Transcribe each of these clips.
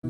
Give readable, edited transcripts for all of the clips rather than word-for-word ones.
In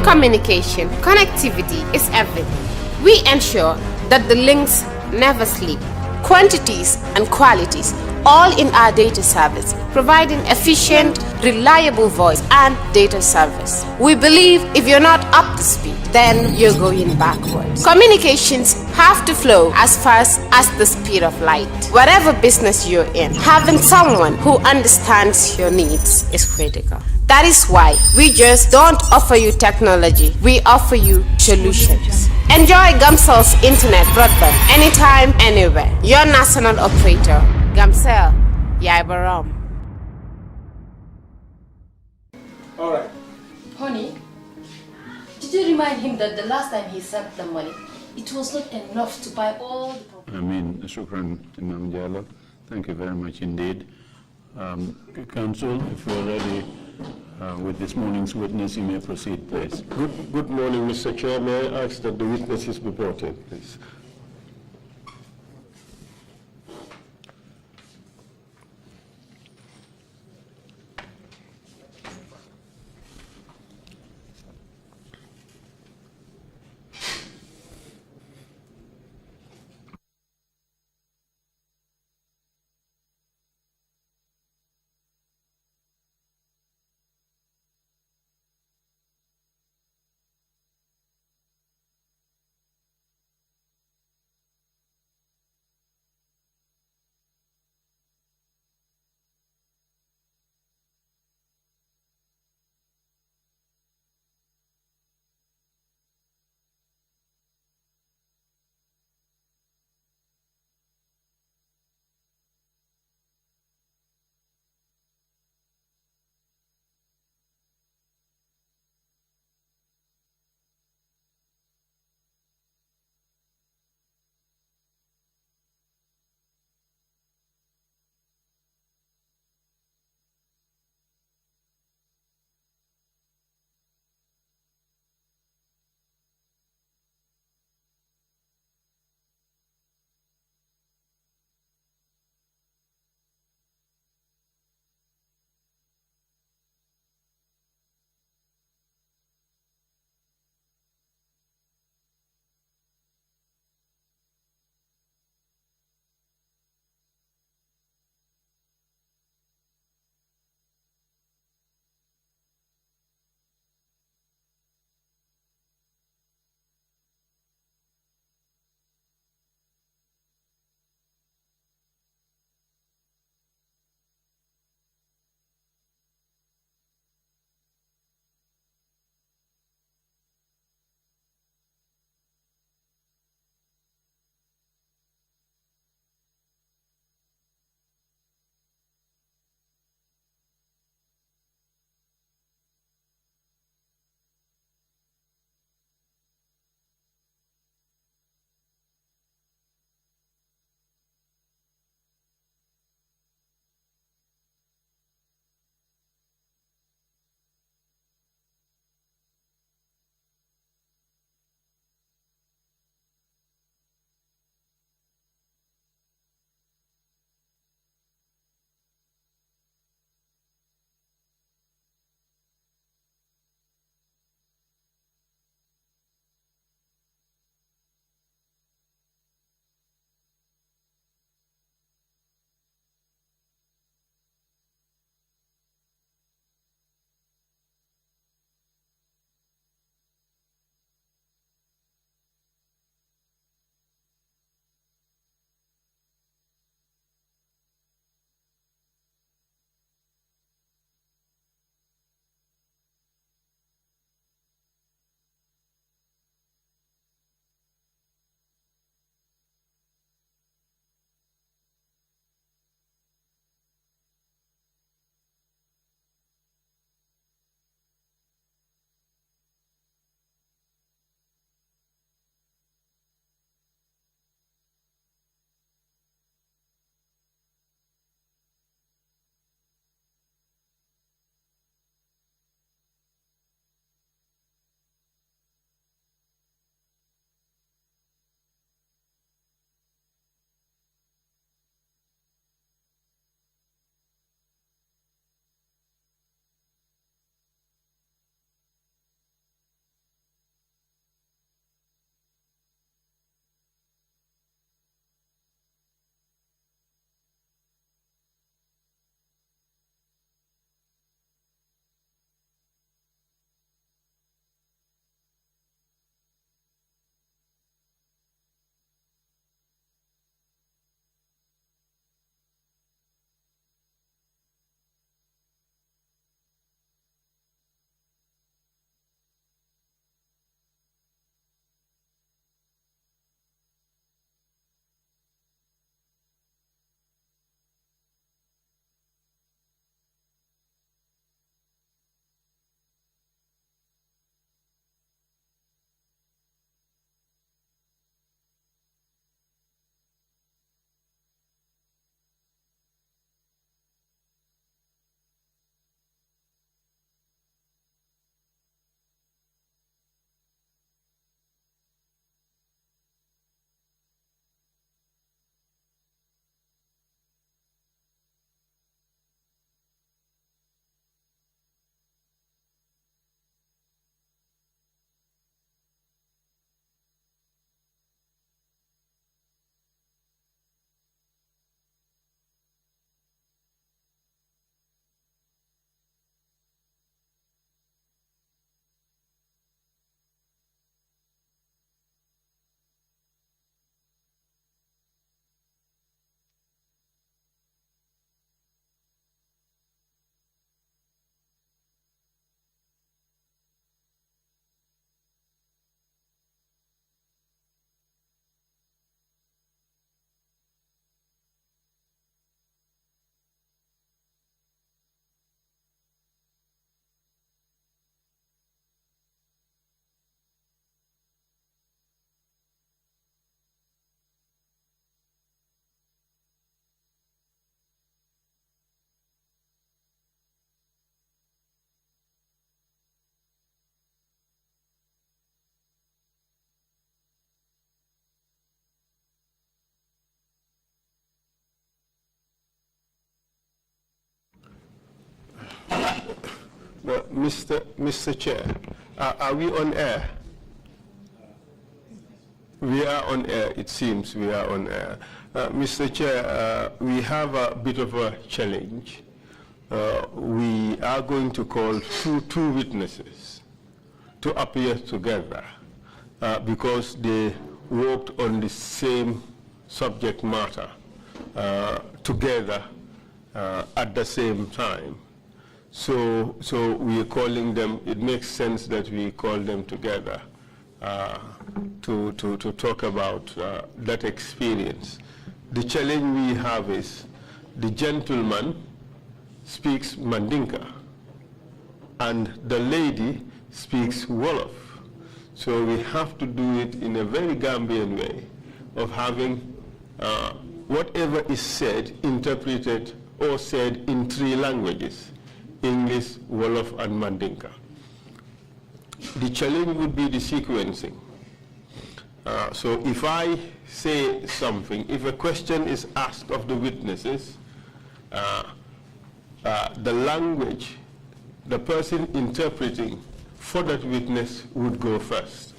communication, connectivity is everything. We ensure that the links never sleep. Quantities and qualities, all in our data service, providing efficient, reliable voice and data service. We believe if you're not up to speed, then you're going backwards. Communications have to flow as fast as the speed of light. Whatever business you're in, having someone who understands your needs is critical. That is why we just don't offer you technology, we offer you solutions. Enjoy Gamcel's internet broadband anytime, anywhere. Your national operator, Gamcel, Yaibaram. All right. Honey, did you remind him that the last time he sent the money, it was not enough to buy all the property? Shukran, Imam Jallow. Thank you very much indeed. Counsel, if you're ready with this morning's witness, you may proceed, please. Good morning, Mr. Chair. May I ask that the witness is reported, please? Mr. Chair, are we on air? We are on air, it seems we are on air. Mr. Chair, we have a bit of a challenge. We are going to call two witnesses to appear together because they worked on the same subject matter together at the same time. So we are calling them, it makes sense that we call them together to talk about that experience. The challenge we have is the gentleman speaks Mandinka and the lady speaks Wolof. So we have to do it in a very Gambian way of having whatever is said interpreted or said in 3 languages, English, Wolof, and Mandinka. The challenge would be the sequencing. So if I say something, if a question is asked of the witnesses, the language, the person interpreting for that witness would go first.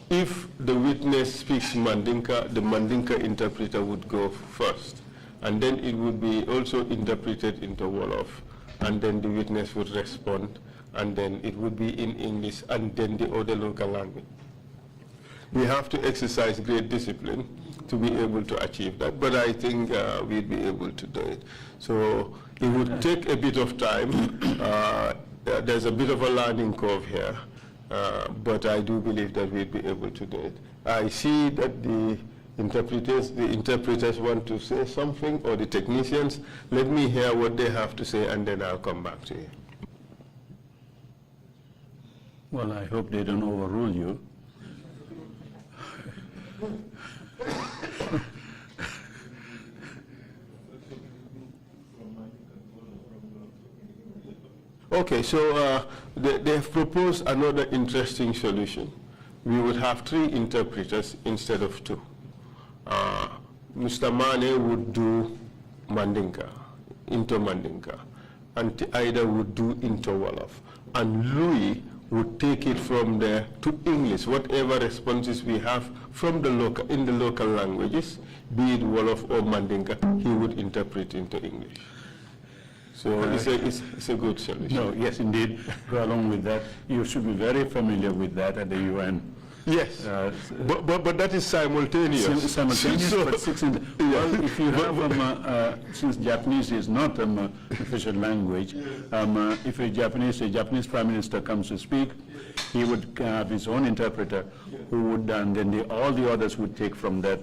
If the witness speaks Mandinka, the Mandinka interpreter would go first. And then it would be also interpreted into Wolof. And then the witness would respond. And then it would be in English and then the other local language. We have to exercise great discipline to be able to achieve that, but I think we'd be able to do it. So it would take a bit of time. There's a bit of a learning curve here, but I do believe that we'd be able to do it. I see that the interpreters want to say something, or the technicians. Let me hear what they have to say, and then I'll come back to you. Well, I hope they don't overrule you. Okay, so they have proposed another interesting solution. We would have 3 interpreters instead of 2. Mr. Mane would do Mandinka, into Mandinka, and Aida would do into Wolof, and Louis would take it from there to English, whatever responses we have from the local, in the local languages, be it Wolof or Mandinka, he would interpret into English. So it's a good solution. No, yes, indeed. Go along with that. You should be very familiar with that at the UN. Yes, but that is simultaneous. Simultaneous, so, but well, if you have, since Japanese is not official language, if a Japanese Prime Minister comes to speak, he would have his own interpreter who would, and then all the others would take from that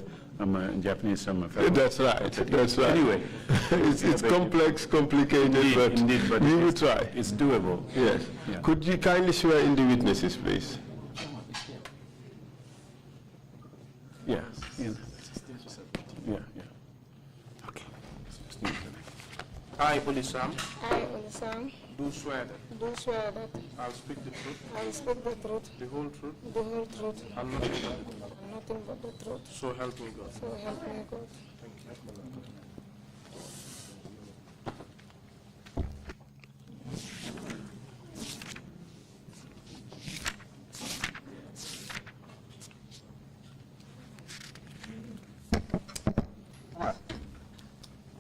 Japanese fellow. That's right, that's right. Anyway. it's complex, complicated, indeed, but we will try. It's doable. Yes. Yeah. Could you kindly swear in the witnesses, please? Yeah. Yeah. Okay. I, Oley Sam, I, Oley Sam, do swear that I'll speak the truth, the whole truth, and nothing but the truth. So help me God. So help me God. Thank you.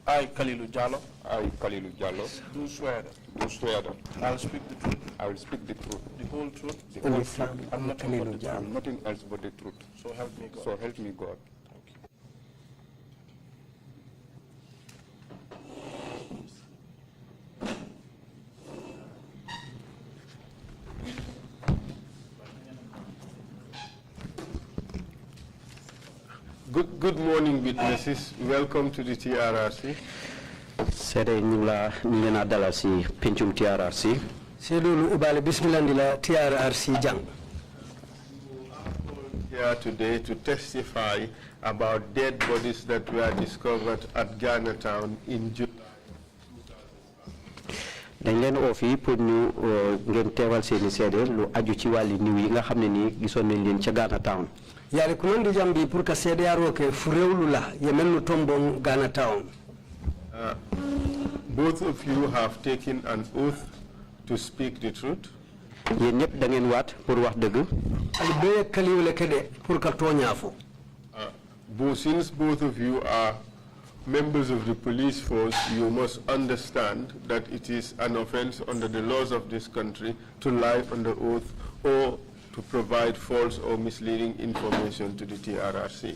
I, Kalilou Jallow. I, Kalilou Jallow. Do swear that I'll speak the truth. I will speak the truth. The whole truth. The whole truth. And nothing but the truth. And nothing else but the truth. So help me God. So help me God. Thank you. Good morning, witnesses. Welcome to the TRRC. Sede nyula nyena dala si penchum TRRC. Sedulu ubale bismillah TRRC jang. Here today to testify about dead bodies that were discovered at Ghana Town in July. dañ leen oo fii pour ñu ngeen teewal seeni seede lu aju ci wàlli niw yi nga xam ne nii gisoon nañ leen ca Ghana Town. Yàlla ku noon di jambi pour que seede yaaroo ke fu réewlu la yemen nu tombong Ghana Town. Both of you have taken an oath to speak the truth. Since both of you are members of the police force, you must understand that it is an offense under the laws of this country to lie under oath or to provide false or misleading information to the TRRC.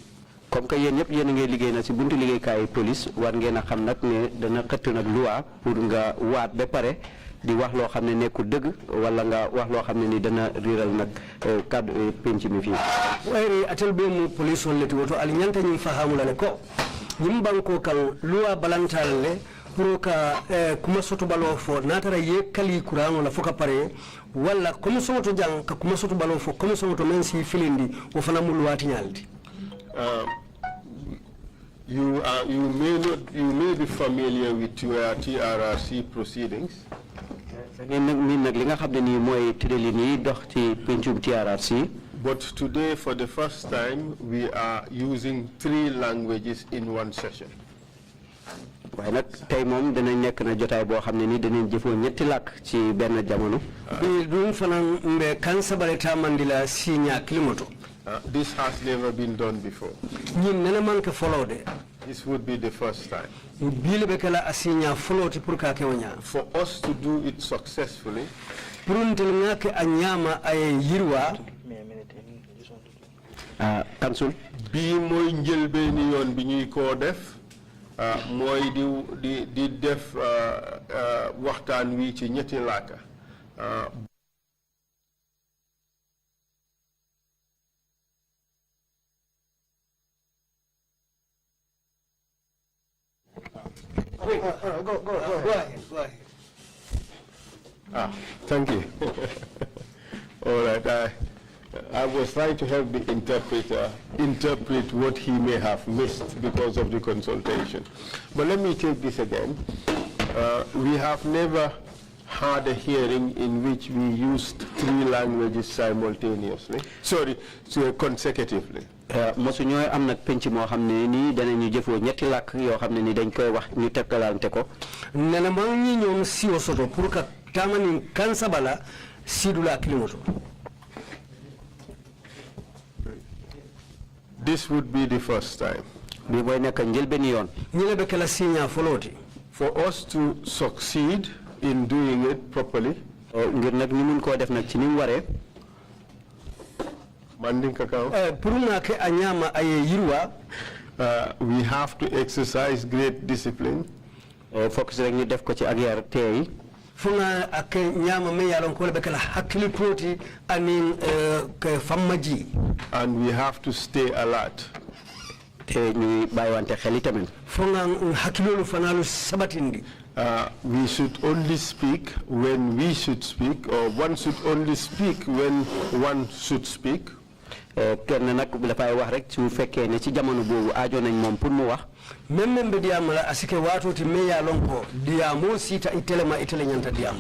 Comme que yéen ñëpp yéen a ngi liggéey na ci buntu liggéeykaay police war ngeen a xam nag ne dana xëtt nag loi pour nga waat ba pare di wax loo xam ne nekkul dëgg wala nga wax loo xam ne ni dana riiral nag kaddu penc mi fii. waaye atel be mu police on leti woto ali ñanta ñim fahamula le ko ñim banko kan loi balantal le pour ka kuma soto balo fo natara ye kali kurano la foka pare wala comme soto jang ka kuma soto balo fo comme soto men si filindi o fana mu loi tiñaldi. You may be familiar with your TRRC proceedings. But today, for the first time, we are using 3 languages in one session. This has never been done before. This would be the first time. For us to do it successfully, Council, bi moy njëlbeeni yoon bi ñuy ko def mooy di def waxtaan wi ci ñetti laaka. Go ahead. Thank you. All right. I was trying to help the interpreter interpret what he may have missed because of the consultation. But let me take this again. We have never had a hearing in which we used 3 languages simultaneously. Sorry, consecutively. mosu ñoy am nak penc mo xamné ni dañu jëfo ñetti lak yo xamné ni dañ koy wax ñu tekkalante ko nena ma ñi ñoom siwo soto pour ka tamani kan sabala sidula kilimoto. This would be the first time. Bi boy nek ñël ben yoon ñi la bekk la signa foloti for us to succeed in doing it properly. Ngir nak ñu mën ko def nak ci ni waré we have to exercise great discipline. Focus rek ñu def ko ci ak yar tay funa ak ñama me yalon ko be kala hakli proti anin ke famaji, and we have to stay alert. Te ñuy baywante xel tamen funa hakilolu fanalu sabatindi. We should only speak when we should speak, or one should only speak when one should speak. Kenn nak la fay wax rek su fekkee ne ci jamono boobu aajo nañ moom pour mu wax même be diam la asike watoti me ya lonko diamo sita itelema itele nyanta diam.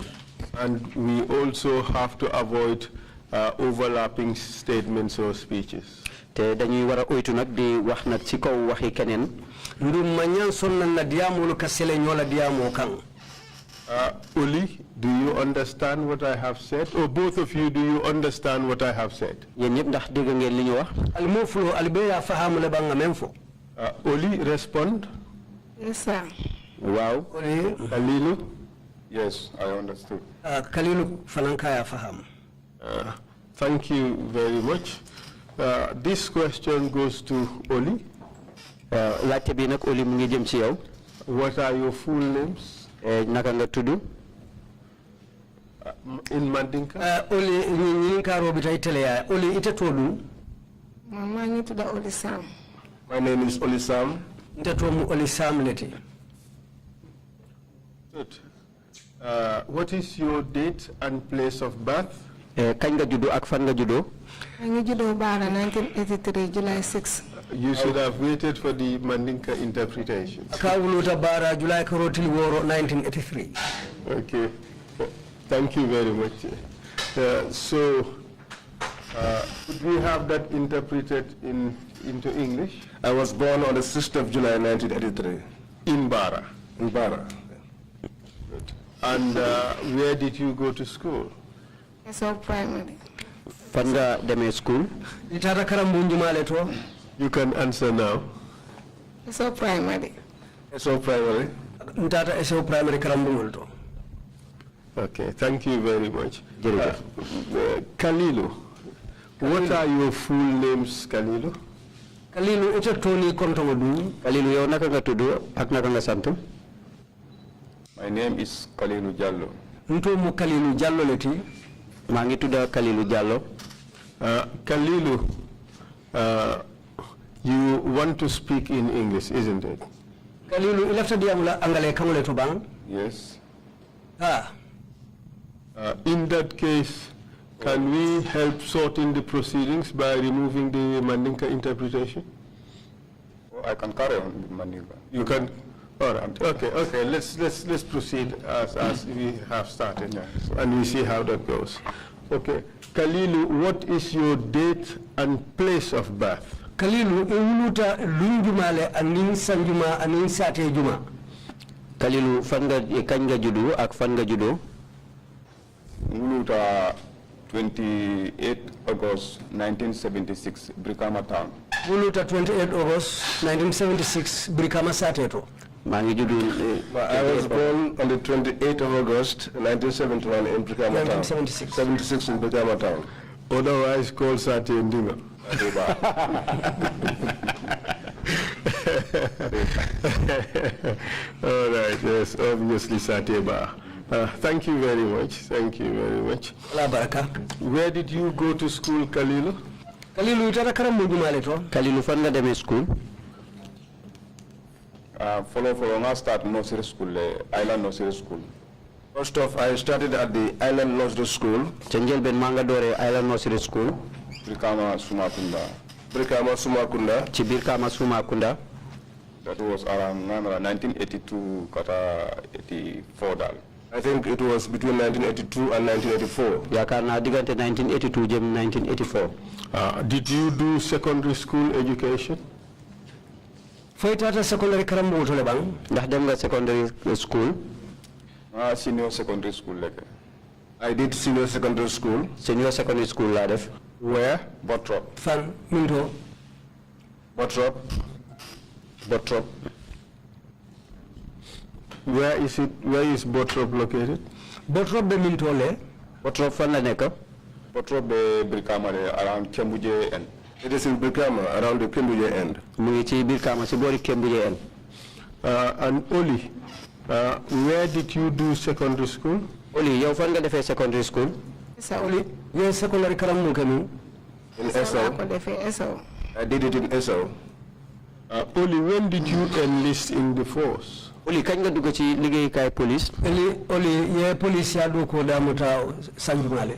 And we also have to avoid overlapping statements or speeches. Te dañuy wara oytu nak di wax nak ci kaw waxi keneen ndum ma ñaan sonna na diamo lu ka sele ñola diamo kan. Oley, do you understand what I have said? Or both of you, do you understand what I have said? Oley, respond. Yes, sir. Wow. Kalilou? Yes, I understood. Kalilou fanankaya faham. Thank you very much. This question goes to Oley. What are your full names? Nakanga tudu in Mandinka. Oley ni karo bitay tele ya Oley itatodu mama ni tuda Oley Sam. My name is Oley Sam. Itatomu Oley Sam leti. Good. What is your date and place of birth? Kañ nga juddu ak fan nga juddo? Nga juddo Bara 1983 July 6. You should have waited for the Mandinka interpretation. Kawuluta Bara July Karotil Woro 1983. Okay. Thank you very much. Could we have that interpreted into English? I was born on the 6th of July 1983. In Bara? In Bara. Good. And where did you go to school? Eso primary. Fanga deme school. Itara karambu njumale to. You can answer now. Eso primary. So primary. Ntata eso primary karambu to. Okay, thank you very much. Kalilou, what are your full names, Kalilou? Kalilou, ita Tony Kontomodu. Kalilou, yow naka nga tuddu ak naka nga santu? My name is Kalilou Jallow. Nto mu Kalilou Jallow leti. Maa ngi tudda Kalilou Jallow. Kalilou, you want to speak in English, isn't it? Kalilou, ilafta diamula angale kamule to bang? Yes. In that case, can we help sorting the proceedings by removing the Mandinka interpretation? Oh, I can carry on with Mandinka. You can. All right. Okay. Let's proceed as we have started, and we see how that goes. Okay. Kalilou, what is your date and place of birth? Kalilou, ewuluta lunjumale anin sanjuma anin sate juma. Kalilou, fan nga kañ nga juddu ak fan nga juddoo? Muluta 28 August 1976, Brikama Town. Ewuluta 28 August 1976 Brikama Sateto. Maa ngi juddu. I was born on the 28th of August 1971 in Brikama Town. 76 in Brikama Town. Otherwise called Sate Ndinga. All right, yes, obviously Sateba. Thank you very much. Thank you very much. La baraka. Where did you go to school, Kalilou? Kalilou, itara karambu jumale to. Kalilou, fan nga deme school? Follow, I start nursery school, Island Nursery School. First off, I started at the Island Nursery School. Chanjel ben manga dore Island Nursery School. Brikama Sumakunda. Brikama Sumakunda. Ci Brikama Sumakunda. That was around 1982 kata 84 dal. I think it was between 1982 and 1984. Yaakaar naa diggante 1982 jëm 1984. Did you do secondary school education? Foytata secondary karambu to le bang? Ndax dem nga secondary school? Senior secondary school like. I did senior secondary school. Senior secondary school laa def. Where? Bottrop. Fan Minto. Bottrop. Where is it? Where is Bottrop located? Bottrop be Minto le. Bottrop fan la nekk? Bottrop be Brikama around Kembuje end. It is in Brikama, around the Kembuje end. Mu ngi ci Brikama ci boori Kembuje end. And Oley, where did you do secondary school? Oley, yow fan nga defee secondary school? Oli, yes, secondary karambu kami. In Esau. I did it in Esau. Oley, when did you enlist in the force? Oley, kañ nga dugg ci liggéeyukaay police? Oli, ye police ya do ko damuta sanjumale.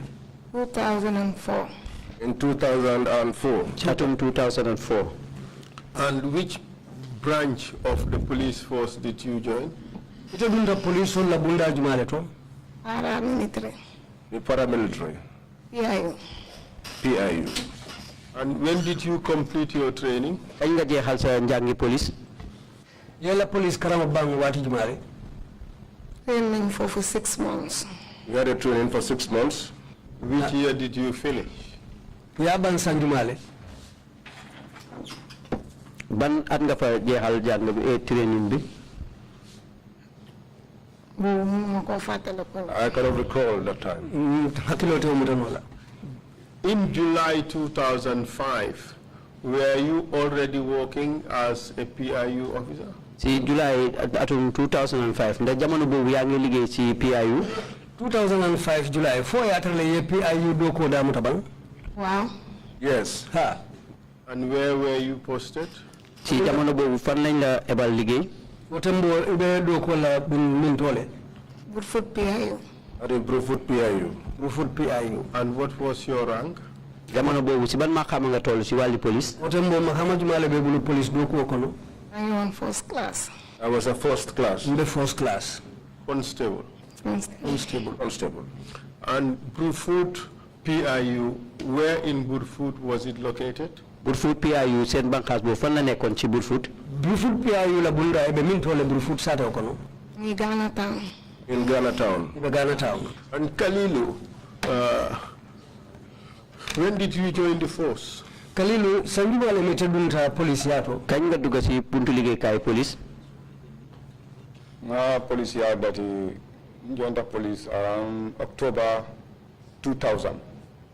2004. In 2004. Atum 2004. And which branch of the police force did you join? Ito dunda police on la bunda jumale to. Paramilitary. The paramilitary. PIU. And when did you complete your training? Kañ nga jeexal sa njàngi police? Yella police karama bang wati jumale. Training for 6 months. You had a training for 6 months. Which year did you finish? Ya ban sanjumale. Ban at nga fa jeexal jàng bi training bi? I cannot recall that time. In July 2005, were you already working as a PIU officer? Si July atum 2005, ndax jamono boobu yaa ngi liggéey ci PIU? 2005 July, fo yaatale ye PIU do ko damu tabang? Wow. Yes. Ha. And where were you posted? Si jamono boobu fan lañ la ebal liggéey? Wotembo ube do ko la min tole. Brufut PIU. At a Brufut PIU. Brufut PIU. And what was your rank? Jamono boobu si ban maqaama nga toll si wàlli police? Wotembo mahama jumale be bulu police do ko kono. I am first class. I was a first class. In the first class. Constable. Constable. And Brufut PIU, where in Brufut was it located? Brufut PIU seen banqaas boobu fan la nekkoon ci Brufut? Brufut PIU la bunda ebe min tole Brufut sata kono. Ni Ghana Town. In Ghana Town. In Ghana Town. And Kalilou, when did you join the force? Kalilou, sanjuba le metadunta police yato. Kanga duga si buntu ligay kay police. Police yard that joined the police around October 2000.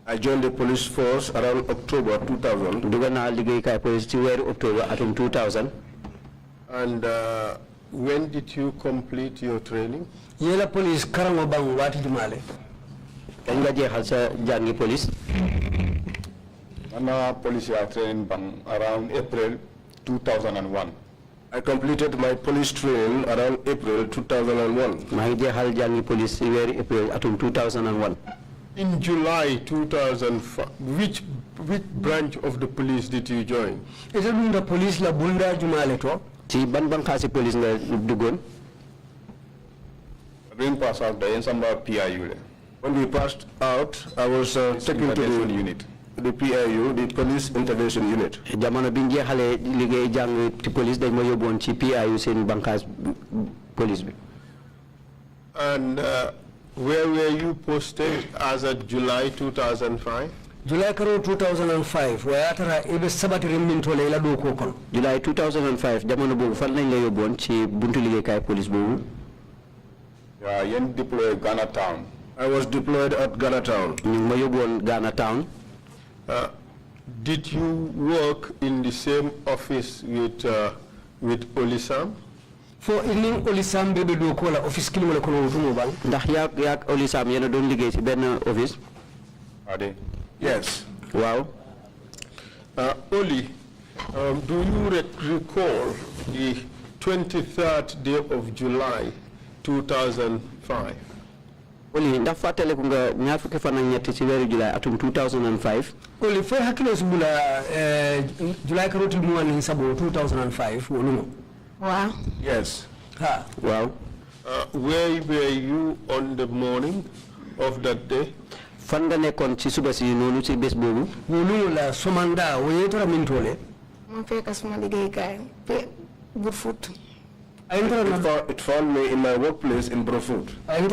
I joined the police force around October 2000. Duga na ligay kay police ci wéru October atum 2000. And when did you complete your training? Yela police karango bang wati jumale. Kanga jexal sa jangi police. Police yard training bang around April 2001. I completed my police training around April 2001. Mahi jexal jangi police ci wéru April atum 2001. In July 2005, which branch of the police did you join? Is it the police la bunda jumale to? Ci ban khasi police nga dugon? When pass out the Ensamba PIU. When we passed out, I was taken to the unit. The PIU, the Police Intervention Unit. Jamono biñ jéxalé ligéy jang ci police dañ ma yobon ci PIU seen bankas police bi. And where were you posted as of July 2005? July 2005 wayatara ibe sabati remminto le la do ko kon. July 2005 jamono bobu fan lañ la yobon ci buntu ligéy kay police bobu. Yeah, yen deployed Ghana Town. I was deployed at Ghana Town. Ñu ma yobon Ghana Town. Did you work in the same office with Olisam? For in Olisam bebe do ko la office kilimo le ko wutumo bang. Ndax yak Olisam yena doon liggéey ci ben office? Ade. Yes. Wow. Oley, do you recall the 23rd day of July 2005? Oley, ndax fatale ko nga ñaar fukki fan ak ñett ci wéru July atum 2005? Oley fay hakilo subula July karotil mu wani sabo 2005 woluno. Wow. Yes. Ha. Wow. Where were you on the morning of that day? Fan nga nekkon ci suba ci nonu ci bés bobu? Woluno la somanda woyetara min tole. Ma fekk suma liggéey kay good foot. It found me in my workplace in Brufut. And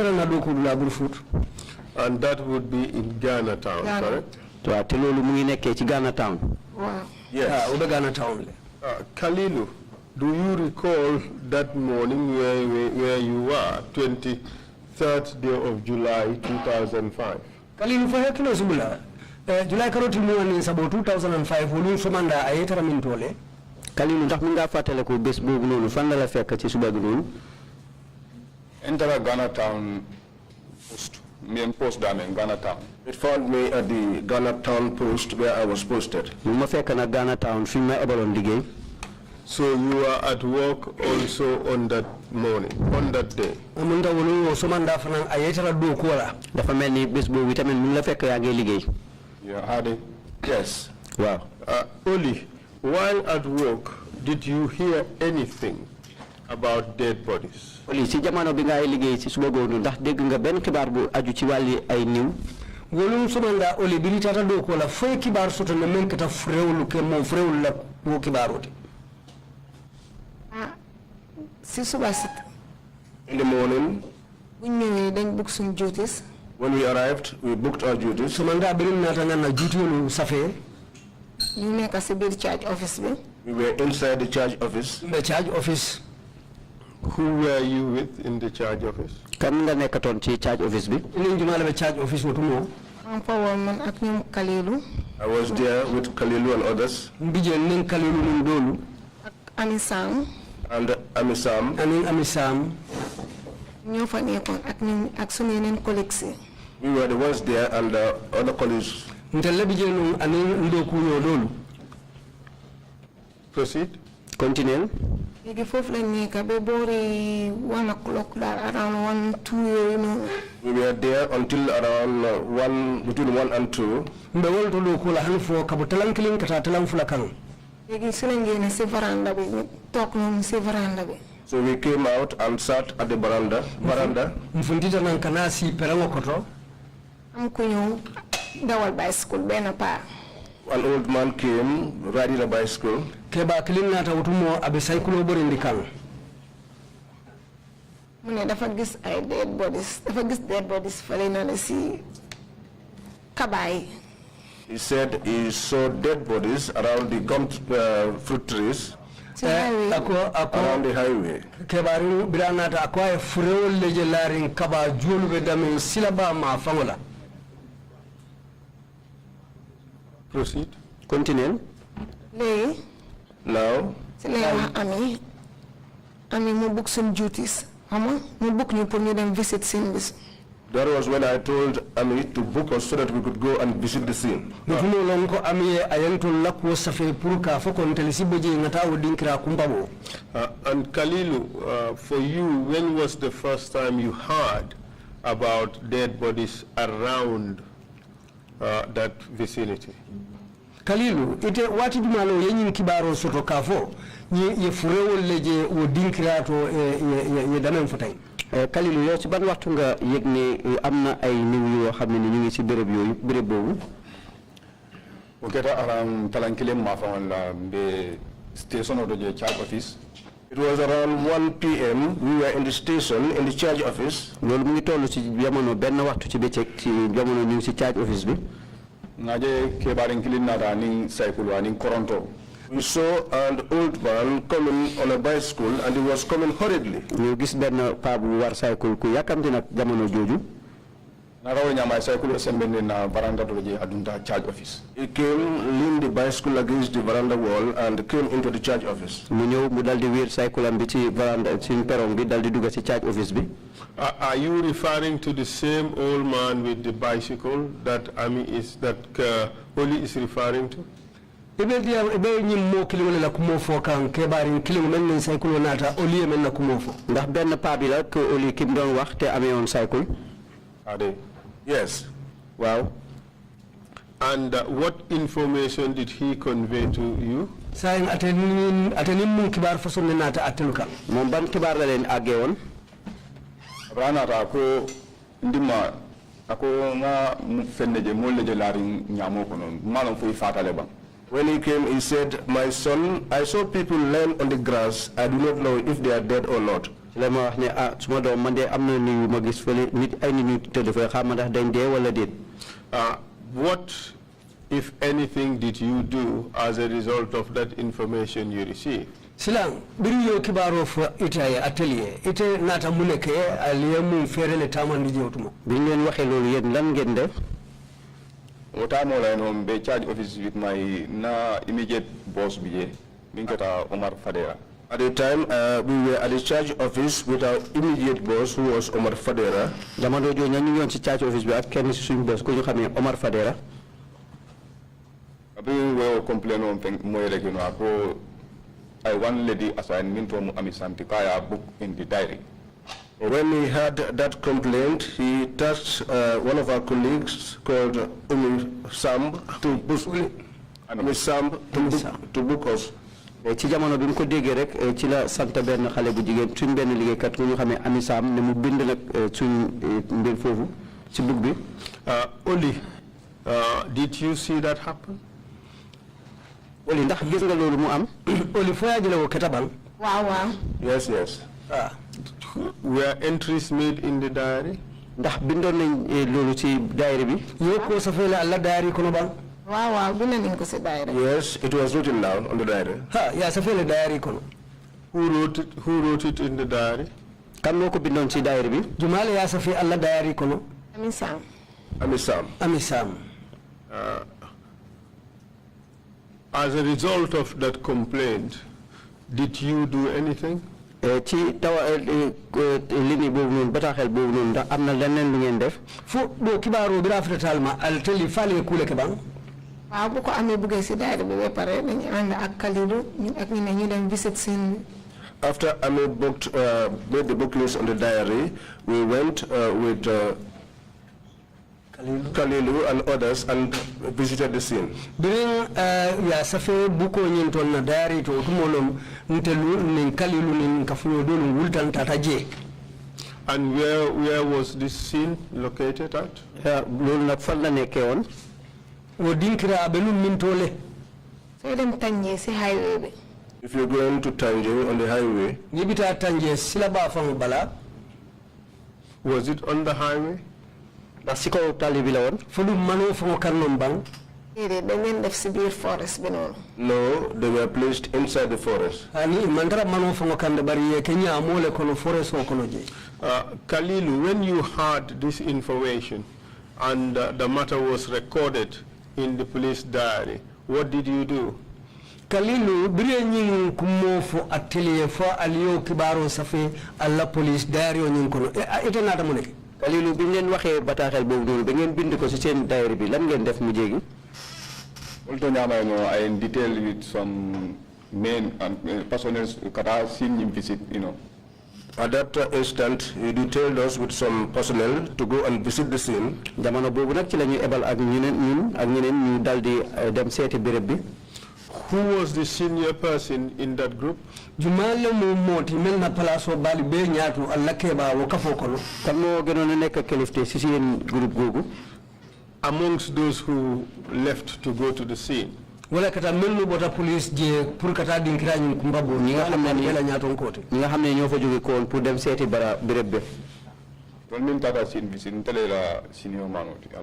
that would be in Ghana Town, correct? Ghana Town. Wow. Yes. Ghana Town. Kalilou, do you recall that morning where you were, 23rd day of July 2005? Kalilou, for hakilo subula July karoti mu wani sabo 2005 wolu somanda ayetara min tole. Kalilou ndax mu nga fatale ko bés bobu nonu fan la fekk ci suba gi nonu? Enter Ghana Town post. Post down in Ghana Town. It found me at the Ghana Town post where I was posted. Ma fekk na Ghana Town fi ma ebalon liggéey. So you were at work also on that morning, on that day? Amunda wolu somanda fanan ayetara do ko la. Dafa melni bés bobu tamit mu la fekk ya ngay liggéey. Yeah, Hadi. Yes. Wow. Oley, while at work, did you hear anything about dead bodies? Oley, si jamono bi ngay liggéey ci suba gonu ndax dégg nga ben xibaar bu aju ci wàlli ay niw? Wolu somanda Oley bi tata do ko la fay xibaar soto na men kata frewlu ke mo frewlu la wo xibaaroti. Si suba sit. In the morning, bu ñëwé dañ book suñ duties. when we arrived, we booked our duties. Somanda birin nata na duty lu safé. Ñu nekk ci biir charge office bi. We were inside the charge office. The charge office. Who were you with in the charge office? Kan nga nekkaton ci charge office bi? Ni jumala be charge office wotu mo. Am fa won man ak ñum Kalilou. I was there with Kalilou and others. Mbije nen Kalilou nun dolu. Ak Amisam. And Amisam. Anin Amisam. Ñoo fa nekkon ak ñun ak suñu yeneen collègues. We were the ones there and other colleagues. Ntelle bije nun anin ndoku ñoo dolu. Proceed. Continue. Léegi foofu lañ nekk ba boori 1 o'clock daal around 1, 2 yooyu noonu. We were there until around between 1 and 2. Mbe wol to ko la han fo kabu talankilin kata talan fula kan. Léegi si lañ génne si veranda bi ñu toog noonu si veranda bi. So we came out and sat at the veranda. Mfundita nan kana si perango koto. Am ku ñëw dawal bicycle benn paa. An old man came riding a bicycle. Keba kilin nata wutumo abe cycle borindi kan. Mune dafa gis ay dead bodies. Dafa gis dead bodies fale na si kabay. He said he saw dead bodies around the gum fruit trees. Around the highway. Kebaru biranata akwa furewol leje larin kaba jolube damin silaba ma fangola. Proceed. Continue. Now, Ami mo book some duties. Mama, mo book ñu pour ñu dem visit scene bis. That was when I told Ami to book us so that we could go and visit the scene. And Kalilou, for you, when was the first time you heard about dead bodies around that vicinity? Kalilou, ite wati dumalo yenyin kibaro soto kafo ye furewol leje o dinkirato ye damen fotay. Kalilou yow ci ban waxtu nga yëg ni am na ay niw yoo xam ne ñu ngi ci béréb yooyu béréb boobu. O keta around talankile ma fa wala be station of the charge office. It was around 1 p.m. We were in the station in the charge office. Loolu mu ngi tollu ci jamono benn waxtu ci bëccëg ci jamono ñu ngi ci charge office bi. Ngaje kebarin kilin nada ni cycle wa ni koronto. We saw an old man coming on a bicycle and he was coming hurriedly. ñu gis benn paa bu war cycle ku yàkkamti nag jamono jooju. Na raw ñama cycle sembene na veranda do je adunta charge office. He came, leaned the bicycle against the veranda wall and came into the charge office. mu ñëw mu daldi wéer cycle am bi ci veranda ci perron bi daldi dugg ci charge office bi. Are you referring to the same old man with the bicycle that Oley is referring to? Ebe ñim mo kili wala ko mo fo kan kebarin kili men ni cycle nata Oley men na ko mo fo. Ndax benn paa bi la ko Oley kim doon wax te amee woon cycle. Ade. Yes. Wow. And what information did he convey to you? Saying atenin mun kibar façon ne nata ateluka. Moom ban kibar la leen àggee woon. Rana ta ko ndima ako nga fenneje mo leje lari nyamo ko non malon fu fatale ba. When he came, he said, "My son, I saw people laying on the grass. I do not know if they are dead or not." Lema wax ne suma doom man de am na ni ma gis fele nit ay nit ñu tëdd fa xam ndax dañ dee wala déet. What, if anything, did you do as a result of that information you received? Silang biri yo kibaro fo itaye atelier ite nata muneke aliyemu ferele tamandi jewtuma. Biñ leen waxee loolu yéen lan ngeen def? Time I know be charge office with my immediate boss BJ, Minkata Omar Fadera. At the time, we were at the charge office with our immediate boss, who was Omar Fadera. Jamono jo ñan ñu ci charge office bi ak kenn ci suñu boss ko ñu xamé Omar Fadera. Abi we complain on moy rek you know ko I one lady assignment to Ami Santikaya book in the diary. When he heard that complaint, he tasked one of our colleagues called Sam to book us. Ci jamono bi mu ko déggee rek ci la sant benn xale bu jigéen suñ benn liggéeykat ku ñu xamee Ami Sam ne mu bind nag suñ mbir foofu ci book bi. Oley, did you see that happen? Oley ndax gis nga loolu mu am. Oley fo ya jële wo ketabal. Waaw. Yes. Were entries made in the diary? Ndax bindoon nañ loolu ci diary bi. Yo ko sa fele alla diary kono bang. Wow, bind nañ ko ci diary. Yes, it was written down on the diary. Ya sa fele diary kono. Who wrote it in the diary? Kan moo ko bindoon ci diary bi. Jumale ya sa fe alla diary kono. Ami Sam. As a result of that complaint, did you do anything? Ci tawa limi boobu noonu bataaxel boobu noonu ndax am na leneen lu ngeen def. Fo do kibaro bi rafetal ma al teli fale kule ke bang. Waaw bu ko amee buggee ci diary bi ba pare dañu ànd ak Kalilou ñu ak ñu ne ñu dem visit scene. After Ami made the bookings on the diary, we went with Kalilou and others and visited the scene. During ya safe buko nyinton na diary to tumolom ntelu nin Kalilou nin kafuyo dolu wultan tataje. And where was this scene located at? Loolu nag fan la nekkee woon. Wo dinkira abelu mintole. So dem Tanje ci highway bi. If you're going to Tanje on the highway, Nibita Tanje silaba fang bala. Was it on the highway? Ndax ci kaw tali bi la woon. fu lu manoo fa kan non bang. forest bi noonu. No, they were placed inside the forest. Ani mandara manoo fa kan de bari ye Kenya amole kono forest o kono je. Kalilou, when you heard this information and the matter was recorded in the police diary, what did you do? Kalilou bire ñing kumo fo atelier fo aliyo kibaro safe alla police diary o ñing kono ite nata mo nek. Kalilou bi ngeen waxee bataaxel boobu noonu ba ngeen bind ko ci seen diary bi lan ngeen def mu jéegi. Also, I in detail with some main and personnel kata seen visit, you know. At that instant, you detailed us with some personnel to go and visit the scene. Jamono boobu nag ci la ñuy ebal ak ñun ñu daldi dem seeti béréb bi. Who was the senior person in that group? Jumale mo moti mel na palaso bali be ñaatu alla keba wo kafo kono. Kan moo gënoon a nekk kilifte ci seen groupe googu. Amongst those who left to go to the scene. Wala kata melu bota police je pour kata dinkira ñu kumbabo ñi nga xamne ni la ñaaton côté ñi nga xamne ñoo fa joge ko pour dem séti bara béréb bi.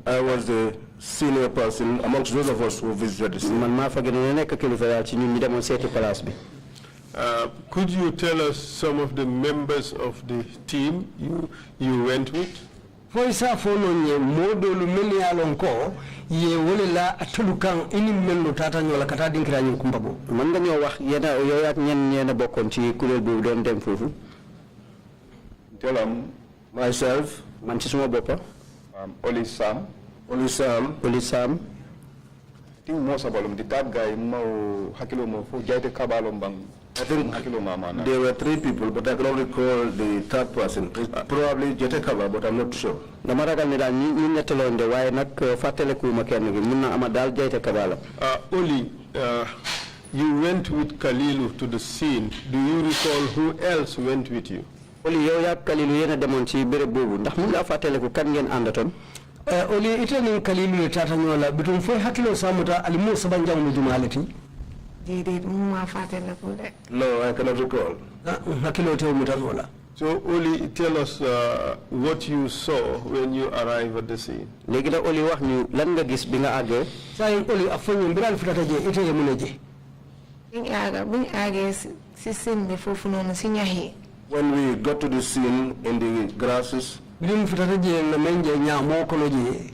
I was the senior person amongst those of us who visited the scene. Man ma fa gëna nekk kilifa ci ñun ñi demoon séti place bi. Could you tell us some of the members of the team you went with? Foi sa fono nye modo lu meli alon ko ye wole la atulukan ini melu tata nyola kata dinkira ñu kumbabo. Man nga ñoo wax yena yow ak ñen bokkon ci kurel bu doon dem fofu. Telam myself, man ci suma boppa. Oley Sam. Ti mo sabalum di tat guy mo hakilo mo fo jayte kabalom bang. I think there were 3 people, but I cannot recall the third person. Probably Jetekaba, but I'm not sure. Oley, you went with Kalilou to the scene. Do you recall who else went with you? Oley, yow yak Kalilou yena demon ci béré bobu ndax mu nga fateleku kan ngeen andaton? Oley ite ni Kalilou tata ñola bitum foy hakilo samuta ali mo sabanjam mu jumalati. No, I cannot recall. So, Oley, tell us what you saw when you arrived at the scene. Legi da Oley wax ñu lan nga gis bi nga agge. Say Oley afanyu mbiral fitata je ite yemune je. When we got to the scene in the grasses, bilim fitata je na menje ñamo ko je.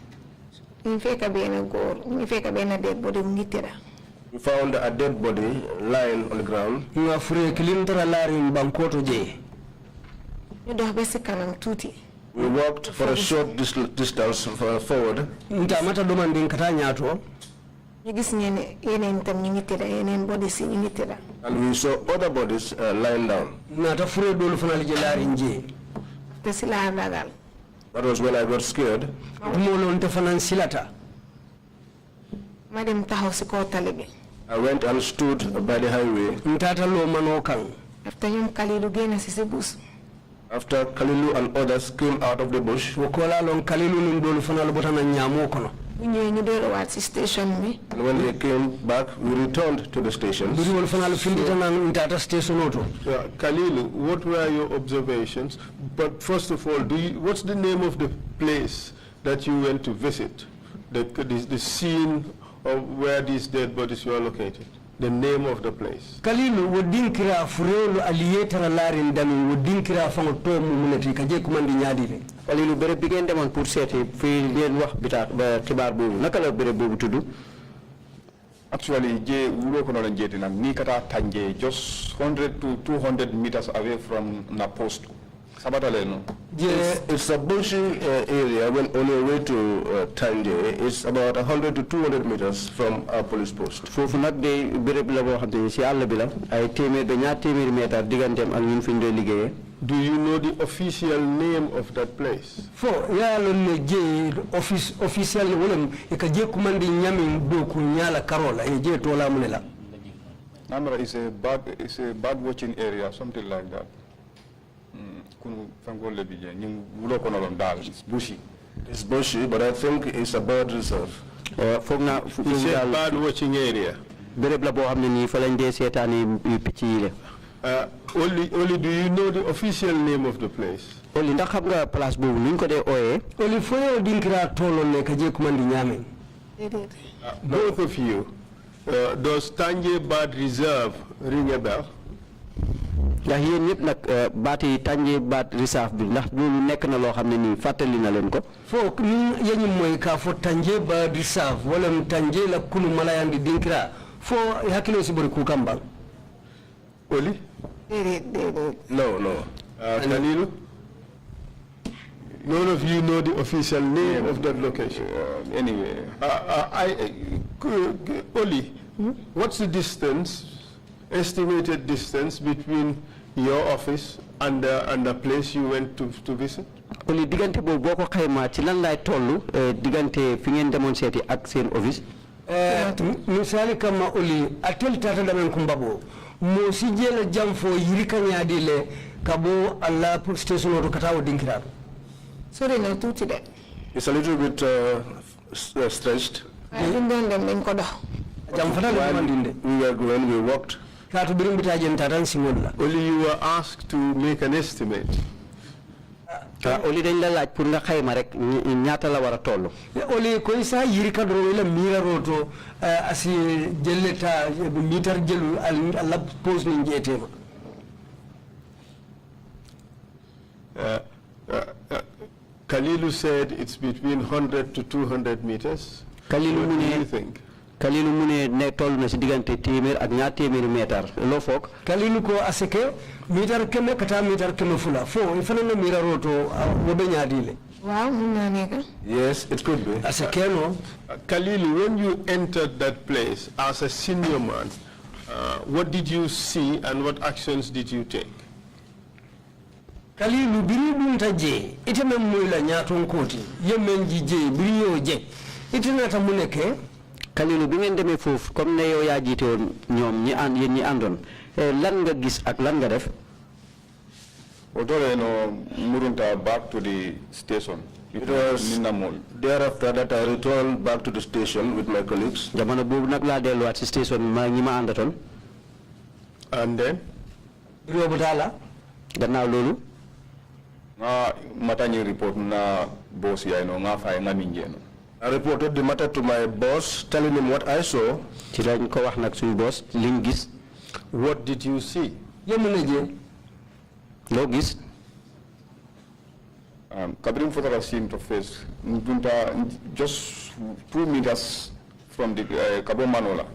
we found a dead body lying on the ground. We walked for a short distance forward. And we saw other bodies lying down. That was when I got scared. I went and stood by the highway. After Kalilou and others came out of the bush, and when they came back, we returned to the station. Kalilou, what were your observations? But first of all, what's the name of the place that you went to visit? The scene of where these dead bodies were located? The name of the place. Kalilou wodinkira furelu aliyetara larin dami wodinkira fango to muneti kaje kumandi nyaadile. Kalilou bere bi ngeen demone pour sété fi leen wax bita ba xibaar bobu naka la bere bobu tuddu? Actually, je wulo ko non jeti nam ni kata tanje just 100 to 200 meters away from na post. It's a bushy area when on your way to Tanje. It's about 100 to 200 meters from our police post. Do you know the official name of that place? Namra is a bird watching area, something like that. It's bushy. It's bushy, but I think it's a bird reserve. It's a bird watching area. Oley, do you know the official name of the place? Oley ndax xam nga place boobu nuñ ko dee ooyee. Oley foyo dinkira tolo ne kaje kumandi ñame. Both of you, does Tanje Bad Reserve ring a bell? ndax yéen ñëpp nag baati Tanje Bad Reserve bi ndax loolu nekk na loo xam ne nii fàttali na leen ko. Fo ni yeñu moy ka fo Tanje Bad Reserve wala Tanje la kunu malayandi dinkira fo hakilo si bori ku kambal. Oley? No. Kalilou? None of you know the official name of that location. Anyway, Oley, what's the distance, estimated distance between your office and the place you went to visit? Oley digante boobu boo ko xaymaa ci lan laay toll digante fi ngeen demoon seeti ak seen office. Misali kama Oley atel tata damen kumbabo mo si jela jamfo yirika nyaadi le kabo alla station oto katawo dinkira. Sorry, no, too today. It's a little bit stretched. I didn't know them in Koda. We were going, we walked. Only you were asked to make an estimate. Oley dañ la laaj pour nga xayma rek ñaata la war a toll. Oley koy sa yirika do wala mira roto asi jelleta meter jelu alla pose ni njetema. Kalilou said it's between 100 to 200 meters. Kalilou what do you think? Kalilou mu ne toll na si diggante téeméer ak ñaar téeméeri meetar loo foog. Kalilou ko aseke meter keme kata meter keme fula fo ifana na mira roto wobe ñaadile. Wow, yes, it could be. Aseke no. Kalilou, when you entered that place as a senior man, what did you see and what actions did you take? Kalilou biri dunta je ite mem moy la ñaaton koti yemen ji je biri yo je ite nata mu nekke. Kalilou bi ngeen demee foofu comme ne yow yaa jiite woon ñoom ñi ànd yéen ñi àndoon lan nga gis ak lan nga def. Although Murunta back to the station. It was thereafter that I returned back to the station with my colleagues. Jamono boobu nag laa delluwaat si station ma ñi ma àndatoon. And then? Yóbbu daala. Gannaaw loolu. Nga matani report na boss ya ino nga fay nga minjeno. I reported the matter to my boss, telling him what I saw. Ci lañ ko wax nag suñu boss liñ gis. What did you see? Yemune je. Loo gis. Kabrim Photograph seemed to face just 2 meters from the Cabo Manola.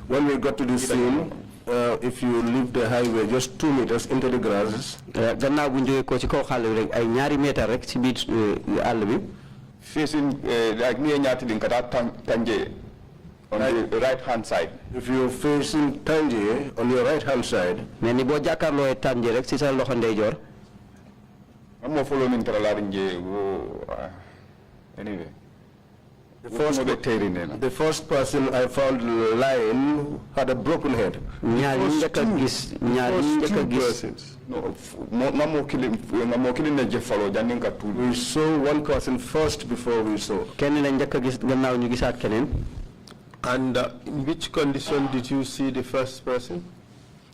When we got to the scene, if you leave the highway just 2 meters into the grasses. Gannaaw bu ñu ko ci kaw xàll bi rek ay ñaari meter rek ci biir àll bi. Facing like near Nyati Tanje on the right hand side. If you're facing Tanje on your right hand side. Mais ni boo jàkkaarloo Tanje rek ci sa loxo ndeyjoor. I'm not following anyway. The first person I found lying had a broken head. We saw one person first before we saw. And in which condition did you see the first person?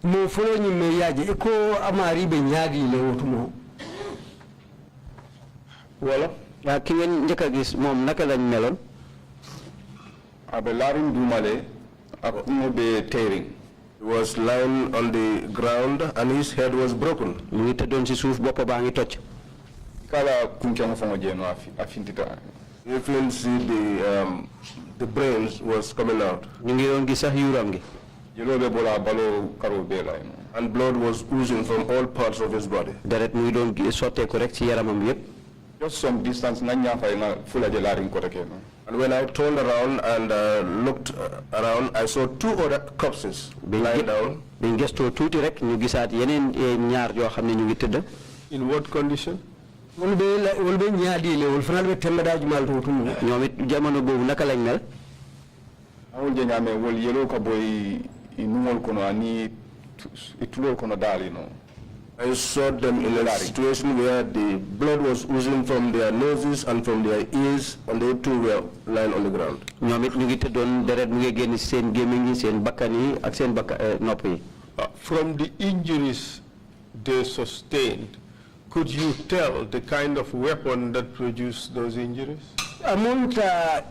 Mo follow ni me yaje eko amari be nyaagi le wotumo. Wala ya ki ngeen njëkk a gis moom naka lañ meloon. Abe larin dumale ak mo be tearing. He was lying on the ground and his head was broken. Mu ngi tëddoon ci suuf bopp baa ngi toj. Kala kunkiamo fongo jeno afintita. You can see the brains was coming out. Ñu ngi doon gis sax yuuram gi. And blood was oozing from all parts of his body. Deret mu ngi doon sottee ko rek ci yaramam yépp. Just some distance And when I turned around and looked around, I saw 2 other corpses lying down. Biñ gëstoo tuuti rek ñu gisaat yeneen ñaar yoo xam ne ñu ngi tëdd. In what condition? Wol be ñaadi le wol fanal be tembe daaju mal to tum. Ñoom it jamono boobu naka lañ mel. Awol je ñame wol yelo ka boy inumol kono ani itulol kono dali no. I saw them in a situation where the blood was oozing from their noses and from their ears, and they too were lying on the ground. ñoom it ñu ngi tëddoon deret mu ngi génn seen gémmiñ yi seen bakkan yi ak seen nopp yi. From the injuries they sustained, could you tell the kind of weapon that produced those injuries? Amonta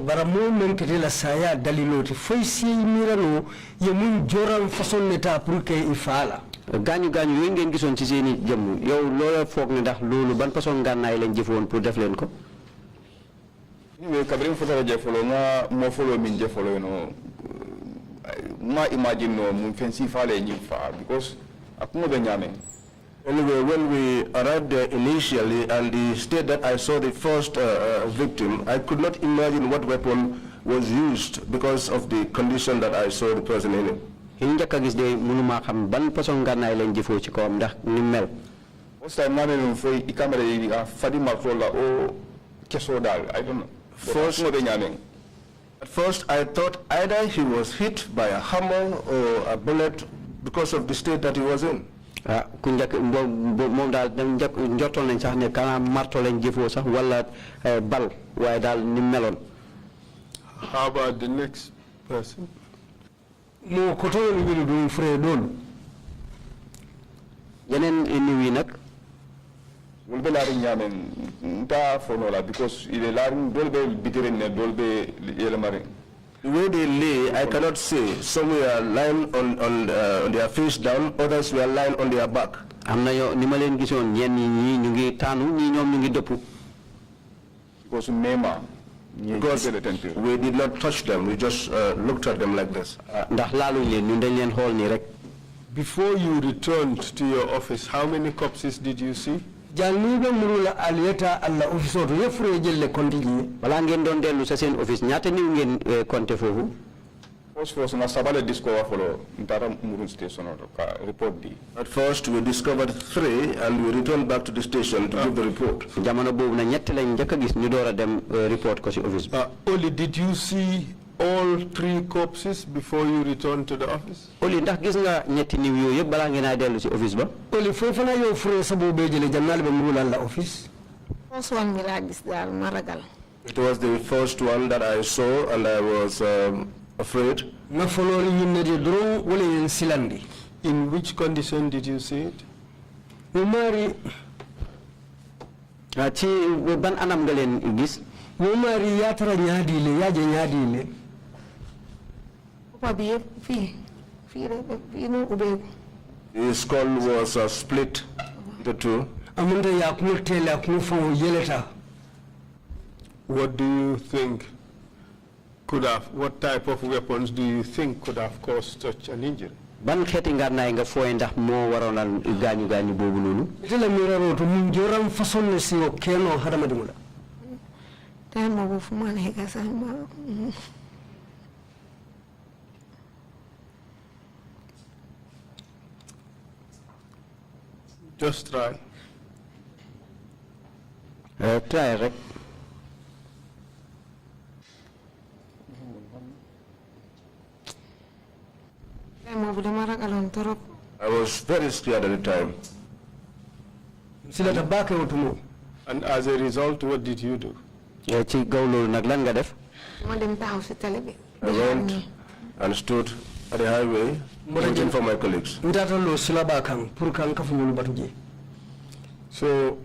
baramu menketela saya daliloti foisi mirano yemun joram façon neta pour que ifala gañu yi ngeen gisoon ci seeni jëm yow loola foog ne ndax loolu ban façon ngànnaay lañ jëfoon pour def leen ko ni kabrim fotara jefolo nga mo folo min jefolo no ma imagine no mun fensi fale ni fa because akuma be nyame. Anyway, when we arrived there initially and the state that I saw the first victim, I could not imagine what weapon was used because of the condition that I saw the person in it. Njëkk gis de mënuma xam ban façon ngànnaay lañ jëfoo ci kawam ndax ni mel. Most time man no foi I camera yi fadi martola o keso dal I don't know. At first I thought either he was hit by a hammer or a bullet because of the state that he was in. Ku njëkk moom daal njortoon nañ sax ne kana marto lañ jëfoo sax wala bal waaye daal ni meloon. How about the next person? Mo koto ni du frère doon yeneen niw yi nag wol be laari ñamen nta fono la because il est laari dolbe bitere ne dolbe yelemare. The way they lay, I cannot say. Some were lying on their face down, others were lying on their back. Amna ni ma leen gisoon ñenn ñi ñu ngi taanu ñi ñoom ñu ngi dëpp. Because we did not touch them, we just looked at them like this. Ndax laaluñ leen ñun dañ leen xool nii rek. Before you returned to your office, how many corpses did you see? Jalnibe murula alieta alla office to yefre jelle kontinue wala ngeen doon delu sa seen office ñaata niw ngeen compté fofu first na sabale discover folo ntara murun station ka report bi. At first we discovered 3 and we returned back to the station to give the report. Jamono bobu na ñett lañ njëkk gis ñu doora dem report ko ci office bi. Oley, did you see all 3 corpses before you returned to the office? Oley, ndax gis nga ñetti niw yooyu yëpp balaa ngeen a dellu ci office ba? Oley, foofu na yow fure sa boo bee jëlee jannal ba murula la office. First one mi la gis daal ma ragal. It was the first one that I saw and I was afraid. Na folori ñinne di dron wala yen silandi. In which condition did you see it? Umari ci ban anam nga leen gis? Umari yatara ñaadile yaaje ñaadile. His skull was split into 2. What do you think could have, what type of weapons do you think could have caused such an injury? Ban xéti ngarnaay nga foy ndax mo waronal gañu gañu bobu nonu dela miraro to min joram façon ne si o keno hadama dimula tay mo bu fu man hega sama Just try. Try rek. I was very scared at the time. And as a result, what did you do? I went and stood at the highway waiting for my colleagues. So,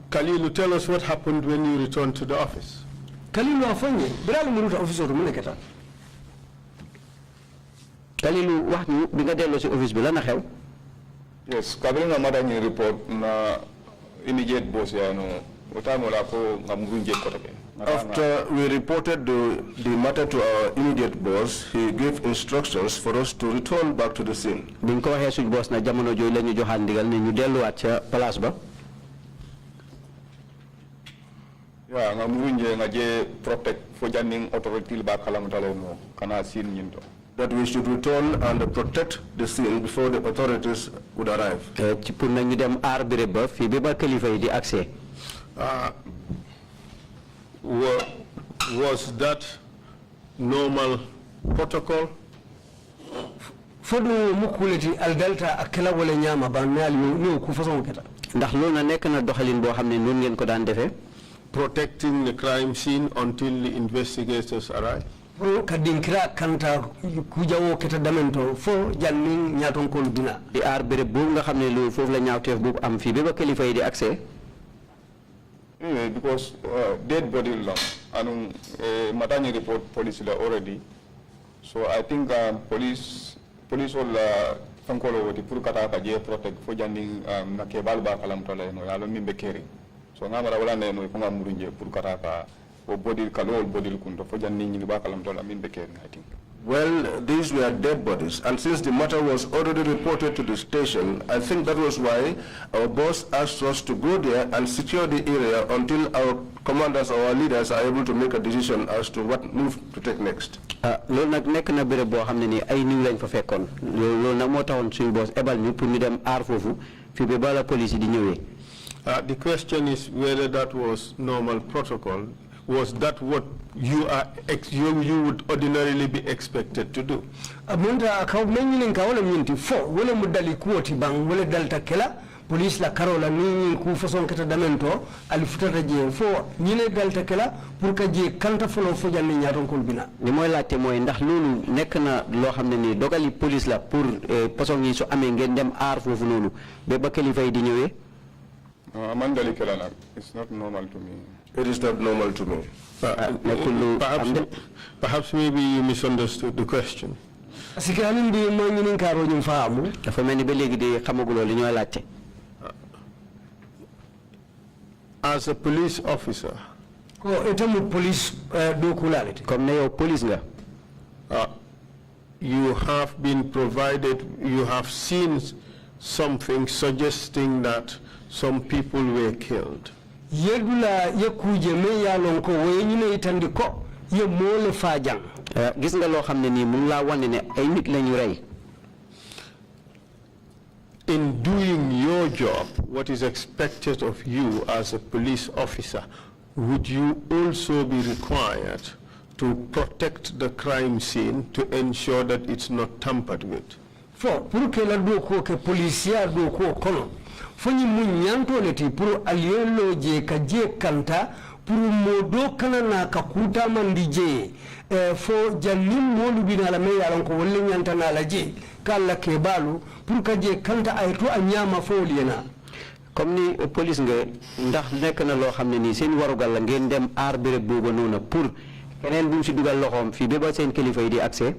Kalilou, tell us what happened when you returned to the office. Kalilou afanye, birali muruta office oto muneketa. Kalilou wax ñu bi nga dello ci office bi la na xew? Yes, kabiri nga mada ñu report na immediate boss ya no otamo la ko ngamurunje kotoke. After we reported the matter to our immediate boss, he gave instructions for us to return back to the scene. Biñ ko waxee suñ boss na jamono joy lañu joxal ndigal ne ñu delluwaat ca place ba. Ya ngamurunje nga je protect fo janning authority ba kalam tale mo kana scene nyinto. That we should return and protect the scene before the authorities would arrive. Ci pour nañu dem aar béréb ba fii bi ba kilifa yi di accès. Was that normal protocol? Fodo mukuleti al delta akela wala nyama ba nal ñu ku façon keta. Ndax loolu na nekk na doxalin boo xam ne noonu ngeen ko daan defee. Protecting the crime scene until the investigators arrive. pro kadinkira kanta kujawo keta damento fo janning nyaton ko dina di ar bere bo nga xamne lu fofu la ñaawteef bu am fi ba kilifa yi di accès because dead body long and matanya report police already, so I think police will fankolo woti pour kata ka je protect fo janding na ke balba kalam to le no yalo mimbe keri, so ngamara wala ne no ko ngamuru je pour kata ka o body kalol body kunto fo janding ni ba kalam to la mimbe keri I think. Well, these were dead bodies, and since the matter was already reported to the station, I think that was why our boss asked us to go there and secure the area until our commanders or our leaders are able to make a decision as to what move to take next. Loolu nak nek na béré bo xamné ni ay niw lañ fa fekkon loolu nak mo taxone suñu boss ebal ñu pour ñu dem ar fofu fi be bala police di ñëwé. The question is whether that was normal protocol. Was that what you would ordinarily be expected to do? Abunda akaw menyinin ka wala minti fo wala mudali kuoti bang wala dalta kela police la karola ni ku façon kata damento al futata je fo ñine dalta kela pour ka je kanta folo fo janni ñaton ko bina li moy laté moy ndax lolu nek na lo xamné ni dogali police la pour façon yi su amé ngeen dem ar fofu nonu be ba kalifa yi di ñëwé mandali kela nak it's not normal to me. It is not normal to me. Perhaps maybe you misunderstood the question. As a police officer, you have been provided, you have seen something suggesting that some people were killed. Yedula yakuje me ya lonko we ñine itandi ko ye mole fajang gis nga lo xamne ni mu la wone ne ay nit lañu ray. In doing your job, what is expected of you as a police officer, would you also be required to protect the crime scene to ensure that it's not tampered with? For pour que la do ko ke policia do ko kono foni munyanto leti pour aliolo je ka je kanta pour modo kana na ka kuta mandije fo jannim molu bina la me yalan ko wolle nyanta na la je kala ke balu pour ka je kanta ay to anyama fo liena comme ni police nga ndax nek na lo xamne ni seen warugal la ngeen dem ar bere bobu nona pour keneen bu ci dugal loxom fi be ba seen kilifa yi di accès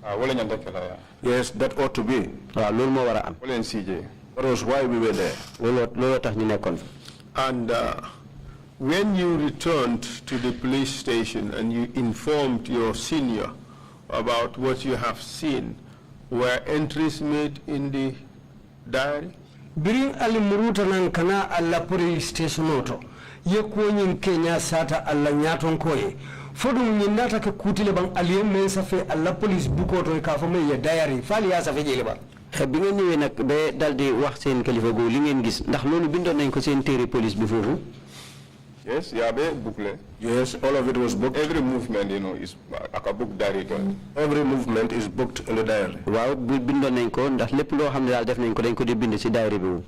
wala ñanta kala ya. Yes, that ought to be. Loolu mo wara am. Wala CJ. That was why we were there. And when you returned to the police station and you informed your senior about what you have seen, were entries made in the diary? Biring ali muruta nan kana alla police station oto. Ye ko nyin Kenya sata alla nyaton koye. Fodum nyindata ke kutile bang alien men safe alla police bukoto ka fo me ye diary fali ya safe jele ba. Bi nga ñëwé nak ba daldi wax seen kalifa go li ngeen gis ndax lolu bindon nañ ko seen téré police bi fofu. Yes, yeah, be booklet. Yes, all of it was booked. Every movement, you know, is a book diary. Every movement is booked in the diary. Waaw bindon nañ ko ndax lepp lo xamne dal def nañ ko dañ ko di bind ci diary bi.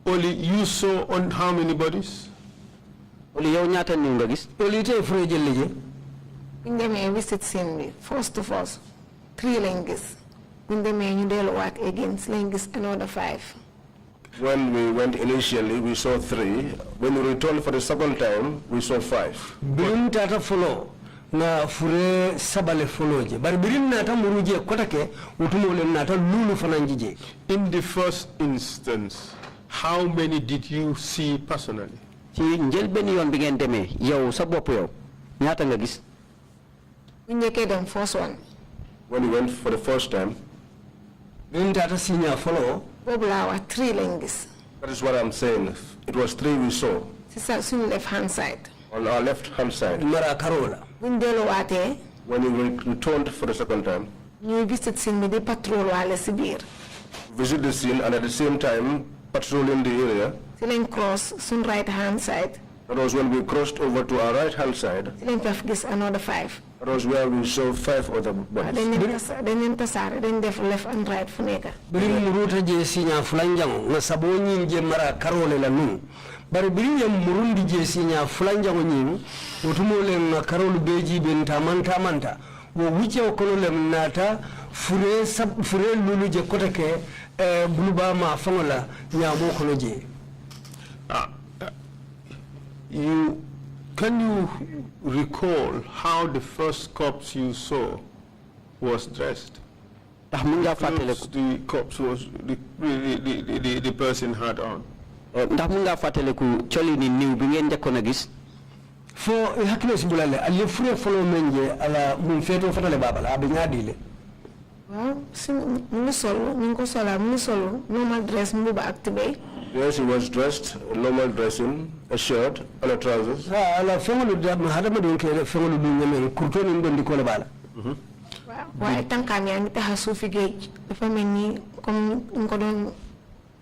Oley, you saw on how many bodies? Oley yow ñaata ñu nga gis? Oley tay fro jël liggé. Ñu démé visit scene bi first of all 3 languages. When they may you work against languages another 5. When we went initially, we saw 3. When we returned for the second time, we saw 5. Birin tata follow na fure sabale follow je. But birin nata muruje kotake utumole nata lulu fananjije. In the first instance, how many did you see personally? Ci njël ben yoon bi ngeen démé yow sa bop yow ñaata nga gis? We ñëké dem first one. When we went for the first time, Bobla 3 languages. That is what I'm saying. It was 3 we saw. On left hand side. On our left hand side. When we returned for the second time, we visit the scene and at the same time patrolling the area. Cross right hand side. That was when we crossed over to our right-hand side. Another 5. That was where we saw 5 other bodies. Then def left and right funeka. Biri muruta je sinya fulanjango na saboni je mara karole la nu. Bari biri ya murundi je sinya fulanjango nyim utumole na karolu beji benta manta wo wiche okolole nata fure lulu je kotake buluba ma fangola nyamo kono je. Can you recall how the first corpse you saw was dressed? The corpse was the person had on. Ndax mu nga fateleku choli ni niw bi ngeen jakona gis fo hakilo sibulale ali fure folo menje ala mun feto fatale babala abi nyadile waaw musolo normal dress mbuba activate. Yes, he was dressed, normal dressing, a shirt and a trousers. Ala fengolu da hadama don ke fengolu du nyamen kurtoni ndondi ko le bala. Waaye tankam yaa ngi taxa suufi géej dafa mel ni comme ko doon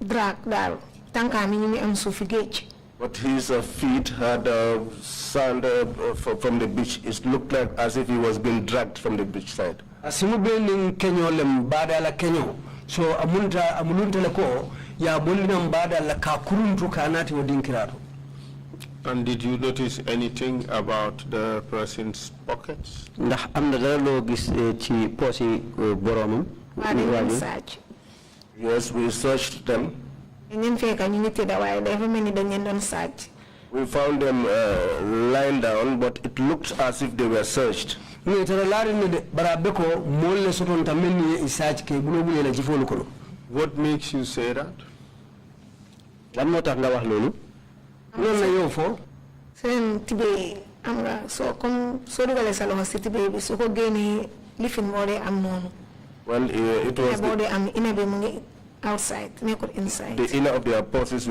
drag daal tankam yi ñu ngi am suufi géej. But his feet had sand from the beach. It looked like as if he was being dragged from the beach side. Asimu benin kenyo lem bada la kenyo. So amulunta le ko ya bolina mbada la ka kuruntu kanati wodinkirato. And did you notice anything about the person's pockets? Ndax amna dara lo gis ci posi boromam. Yes, we searched them. We found them lying down, but it looked as if they were searched. What makes you say that? Well, it was outside, make it inside. The inner of their pockets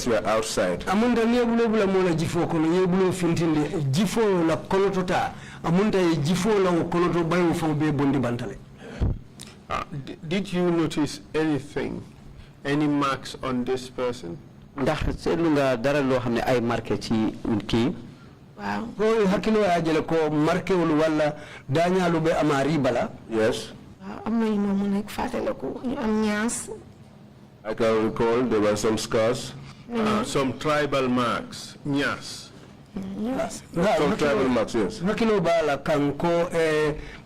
were outside. Amunda niebula mola jifo kono yebulo fintinde jifo la kolotota amunda ye jifo la koloto bayu fo be bondi bantale. Did you notice anything, any marks on this person? Ndax seetlu nga dara loo xam ne ay marqué ci kii. Waaw. Ko hakilo ya jele ko marqué wul wala dañalu be amari bala. Yes. I can recall there were some scars. Some tribal marks. Yes. Yes. Some tribal marks, yes. Hakilo bala kanko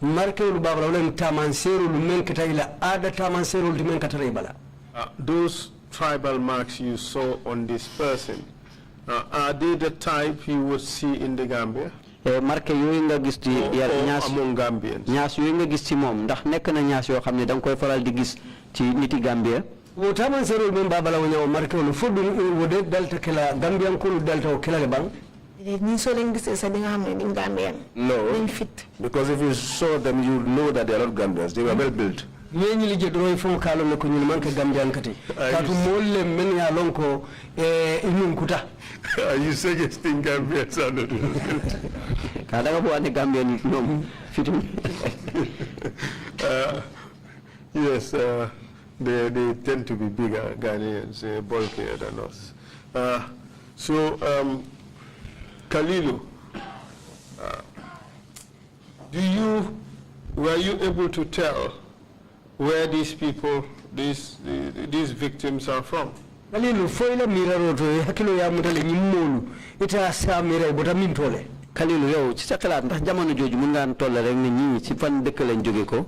marqué wul babala wala tamanseru lumen kataila ada tamanseru lumen katare bala. Those tribal marks you saw on this person, are they the type you would see in the Gambia? Marke yooyu nga gis ci ñaas among Gambians. ñaas yooyu nga gis ci moom ndax nekk na ñaas yoo xam ne da nga koy faral di gis ci niti Gambia. wo taman serol men babala wo ñaw marke wala foddu wode dalta kala Gambian ko dalta o kala le bang. Ni so len gisee sa di nga xam ne di Gambian. No, because if you saw them you know that they are not Gambians. They were well built. ñi li jedroy fon kalo ne ko ñu man ka Gambian kati katu molle men ya lonko inun kuta. Are you suggesting Gambians are not well built? Yes, they tend to be bigger Ghanaians, bulkier than us. Kalilou, were you able to tell where these people, these victims are from? Kalilou foila miraro to hakilo ya mutale nyimolu ita sa mira bota min tole. Kalilou yow ci sa xalaat ndax jamono jooju mën nga toll rek ne ñi ci fan dëkk lañ jóge ko.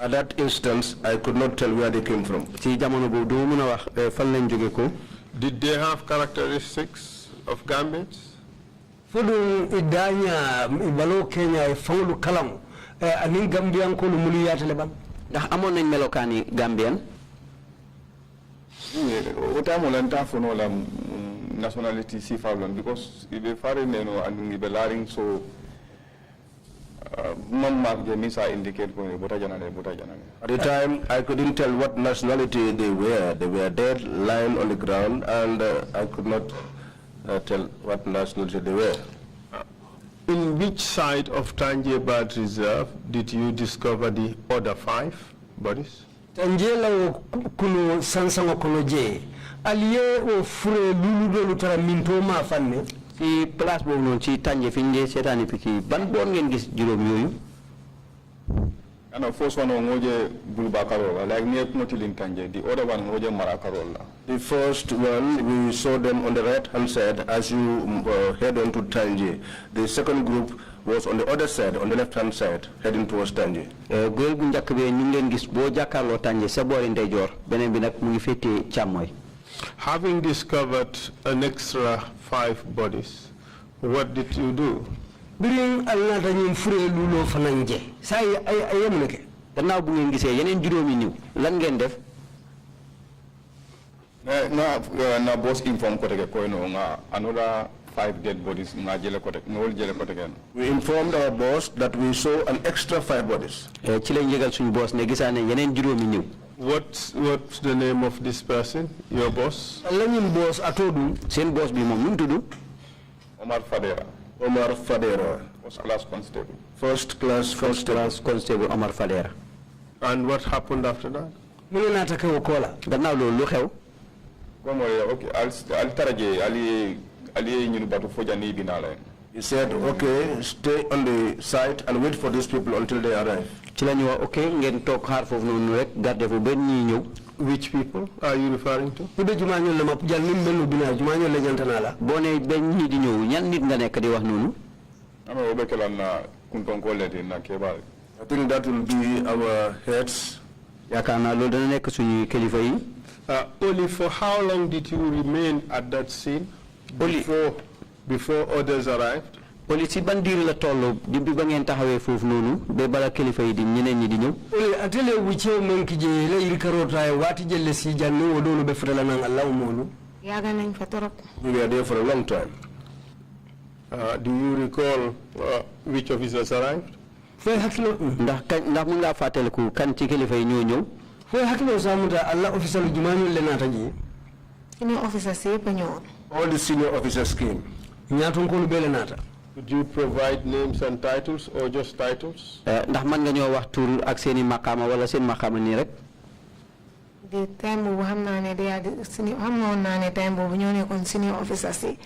At that instance, I could not tell where they came from. Ci jamono boobu doo mën a wax fan lañ jóge ko. Did they have characteristics of Gambians? Fodu idanya ibalo Kenya fangulu kalam anin Gambian ko lu mulu yatale ban. Ndax amoon nañ melokaani Gambian. Nationality si fablon because ibe fare neno and ibe laring so indicate ko bota janane. At the time I couldn't tell what nationality they were. They were dead, lying on the ground, and I could not tell what nationality they were. In which side of Tanje Bird Reserve did you discover the other 5 bodies? Tanjela kuno sansango kono je. Aliye o fure lulu dolu tara minto ma fanne. Fi place boobu noonu ci tànje fi ñu seetaani piki ban boor ngeen gis juróom yooyu. And the first one ngoje bulba karola like near Motilin Tanje. The other one ngoje marakarola. The first one, we saw them on the right-hand side as you head on to Tanje. The second group was on the other side, on the left-hand side, heading towards Tanje. Góor gu njëkk bi ñu ngi leen gis boo jàkkaarloo Tanje sa boori ndeyjoor beneen bi nag mu ngi féetee càmmooy. Having discovered an extra 5 bodies, what did you do? Biring alnata ñim fure lulo fananje say ay yamneke gannaaw bu ngeen gisee yeneen juróomi niw lan ngeen def na boss inform ko tege ko no nga another 5 dead bodies nga jele ko tege ngol jele ko tege. We informed our boss that we saw an extra 5 bodies. Ci lañ yëgal suñu boss ne gisaane yeneen juróomi niw. What's the name of this person, your boss? Lañu boss atodu seen boss bi moom nu tudd Omar Fadera. Omar Fadera. First class constable. First class constable Omar Fadera. And what happened after that? Mune nata ko kola. Gannaaw loolu lu xew. Okay, I'll taraje ali ñu batu fojani binala. He said, okay, stay on the site and wait for these people until they arrive. Ci lañu wax okay ngeen toog xaar foofu noonu rek garde fu ben ñi ñëw. Which people are you referring to? Ibe juma ñol la ma jall nim benu bina juma ñol la ñantana la. Boo ne ben ñi di ñëw ñan nit nga nekk di wax noonu. Ama obe kelan na kuntonko ledi na keba. I think that will be our heads. Yaakaar naa loolu dana nekk suñu kilifa yi. Only for how long did you remain at that scene before others arrived? Oli ci ban diir la tollu depuis ba ngeen taxawee foofu noonu ba bala kilifa yi di ñeneen ñi di ñëw. Oli atele wu ci mon ki je la yir karota ay wati jelle si jannu wo dolu be fetala nan Allah molu. Yaga nañ fa torop. We were there for a long time. Do you recall which officers arrived? Fay hakilo ndax mu nga fàttaliku kan ci kilifa yi ñoo ñëw. Fay hakilo samuta Allah official jumañu le nata ji. Senior officers yépp ñëwoon. All the senior officers came. Ñaaton ko lu bele nata. Could you provide names and titles or just titles? Ndax man nga ñoo wax tur ak seeni maqama wala seen maqama nii rek. The time boobu xam naa ne senior xam naa ne time boobu ñoo nekkoon senior officers yi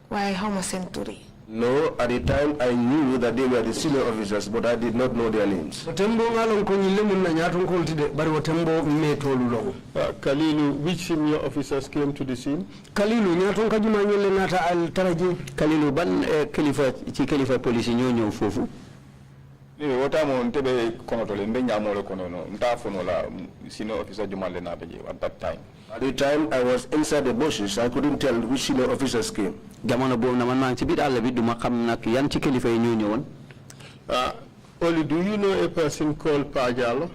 waaye xawma seen tur yi. No, at the time I knew that they were the senior officers, but I did not know their names. Tembo ngalon ko ñille mun na ñaaton ko tide bari wo tembo me tolu long. Kalilou, which senior officers came to the scene? Kalilou ñaaton ka juma ñolle nata al taraji. Kalilou ban kilifa police ñoo ñëw foofu. Ni wota mo ntebe kono to le mbe ñamo le kono no nta fono la senior officer juma le nata ji at that time. At the time I was inside the bushes, I couldn't tell which senior officers came. Jamono boobu na man maa ngi ci biir àll bi duma xam nag yan ci kilifa yi ñoo ñëwoon. Oli, do you know a person called Pa Jallow?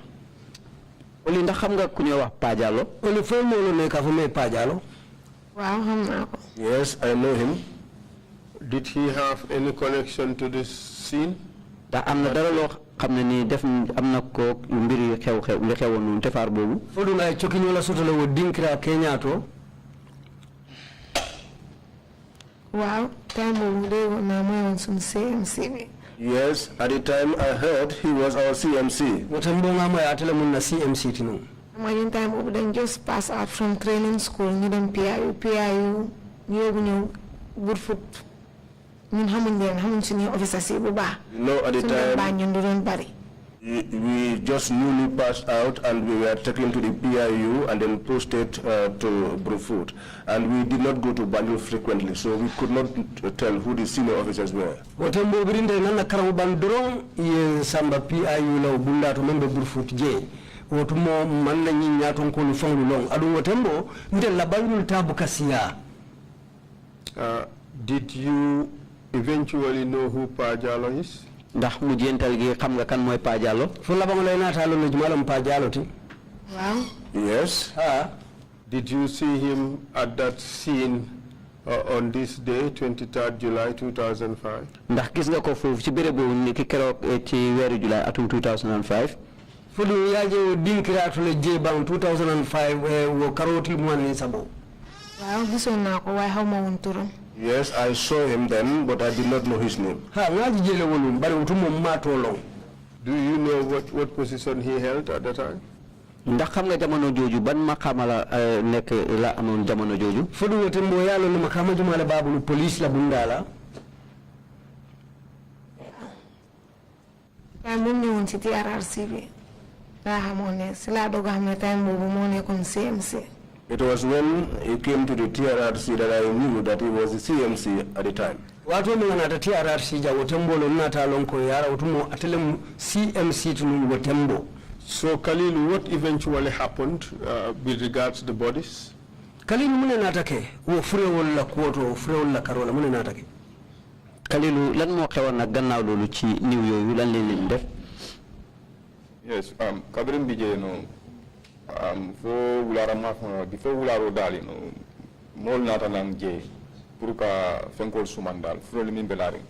Oli ndax xam nga ku ñuy wax Pa Jallow? Oli fo mo lo nekk fu me Pa Jallow. Waaw xam naa ko. Yes, I know him. Did he have any connection to this scene? Ndax am na dara loo xam ne nii def am na ko mbir yu xew li xewoon noonu te faar boobu. Fo du ngay cokki ñola sotale wo dinkira Kenyato. Wow, time boobu de na mooy woon suñu CMC bi. Yes, at the time I heard he was our CMC. Wotembo nga moy atele mun na CMC tinu. Imagine time boobu dañ just pass out from training school ñu dem PIU ñu yóbbu ñu Woodfoot ñun xamuñ suñu officers yi bu baax. No, at the time ñun du doon bari. we just newly passed out and we were taken to the PIU and then posted to Brufut. And we did not go to Banjul frequently, so we could not tell who the senior officers were. Wotembo birinde nana karamu bandron ye samba PIU la bunda to membe Brufut je. Wotumo man la ñi ñaaton ko lu fanglu long adu wotembo ndel la Banjul tabu kasiya. Did you eventually know who Pa Jallow is? Ndax mu jental gi xam nga kan mooy Pa Jallow? Fu la ba lay natalo la jumalam Pa Jallow ti. Wow. Yes. Did you see him at that scene on this day, 23rd July 2005? Ndax gis nga ko foofu ci béréb boobu ni ki keroog ci weeru July atum 2005? Fu du yaaje wo dinkiraatu le je bang 2005 wo karoti mu ni sabo. Waaw gisoon naa ko waaye xawma woon turam. Yes, I saw him then, but I did not know his name. Ha ngaji jele wolum bari utumo mato long. Do you know what position he held at the time? ndax xam nga jamono jooju ban maqaama la nekk la amoon jamono jooju fodu wote mbo yalo no maqaama jumala babulu police la bundala time bu ñewon ci TRRC bi la xamone ci la dogo xamne time bobu mo nekkon CMC. It was when he came to the TRRC that I knew that he was the CMC at the time. Wato mi ngana TRRC ja wotembolo nata lonko yara wotumo atelem CMC tunu wotembo. So Kalilou, what eventually happened with regards to the bodies? Kalilou mune natake wo furewol la kuoto furewol la karola mune natake. Kalilou lan mo xewon nak gannaaw lolu ci niw yoyu lan leen def? Yes, kabrim bije no fo wulara ma before wularo dali no mol nata nang je pour ka fenkol sumandal furel min belari.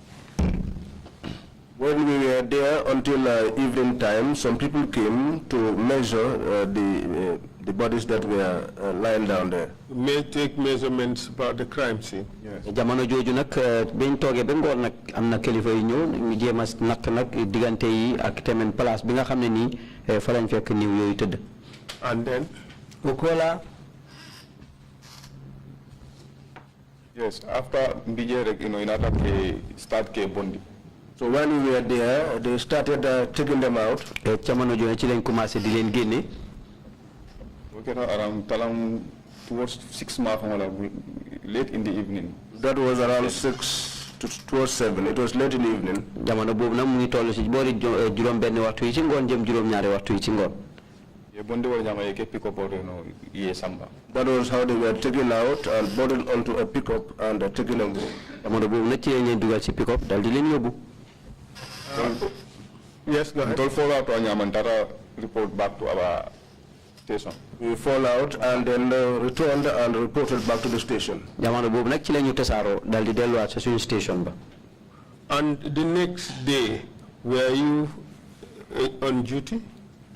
When we were there until evening time, some people came to measure the bodies that were lying down there. May take measurements about the crime scene. Yes. Jamono joju nak biñ toge be ngor nak amna kilifa yu ñew ñu jema nak digante yi ak temen place bi nga xamne ni fa lañ fekk niw yoyu teud. And then Okola. Yes, after mbije rek inata ke start ke bondi. So when we were there, they started taking them out. Jamono joju ci lañ commencé di leen génné. Around towards 6 late in the evening. That was around 6 towards 7. It was late in the evening. Jamono bobu nak mu ngi tollu ci boori juroom benn waxtu yi ci ngoon jëm juroom ñaari waxtu yi ci ngoon. That was how they were taken out and boarded onto a pickup and taken away. Jamono bobu nak ci lañ dugal ci pickup dal di leen yobbu. Yes, go ahead. Report back to our station. We fall out and then returned and reported back to the station. Jamono bobu nak ci lañu tassaro dal di delluwaat ci suñu station ba. And the next day, were you on duty?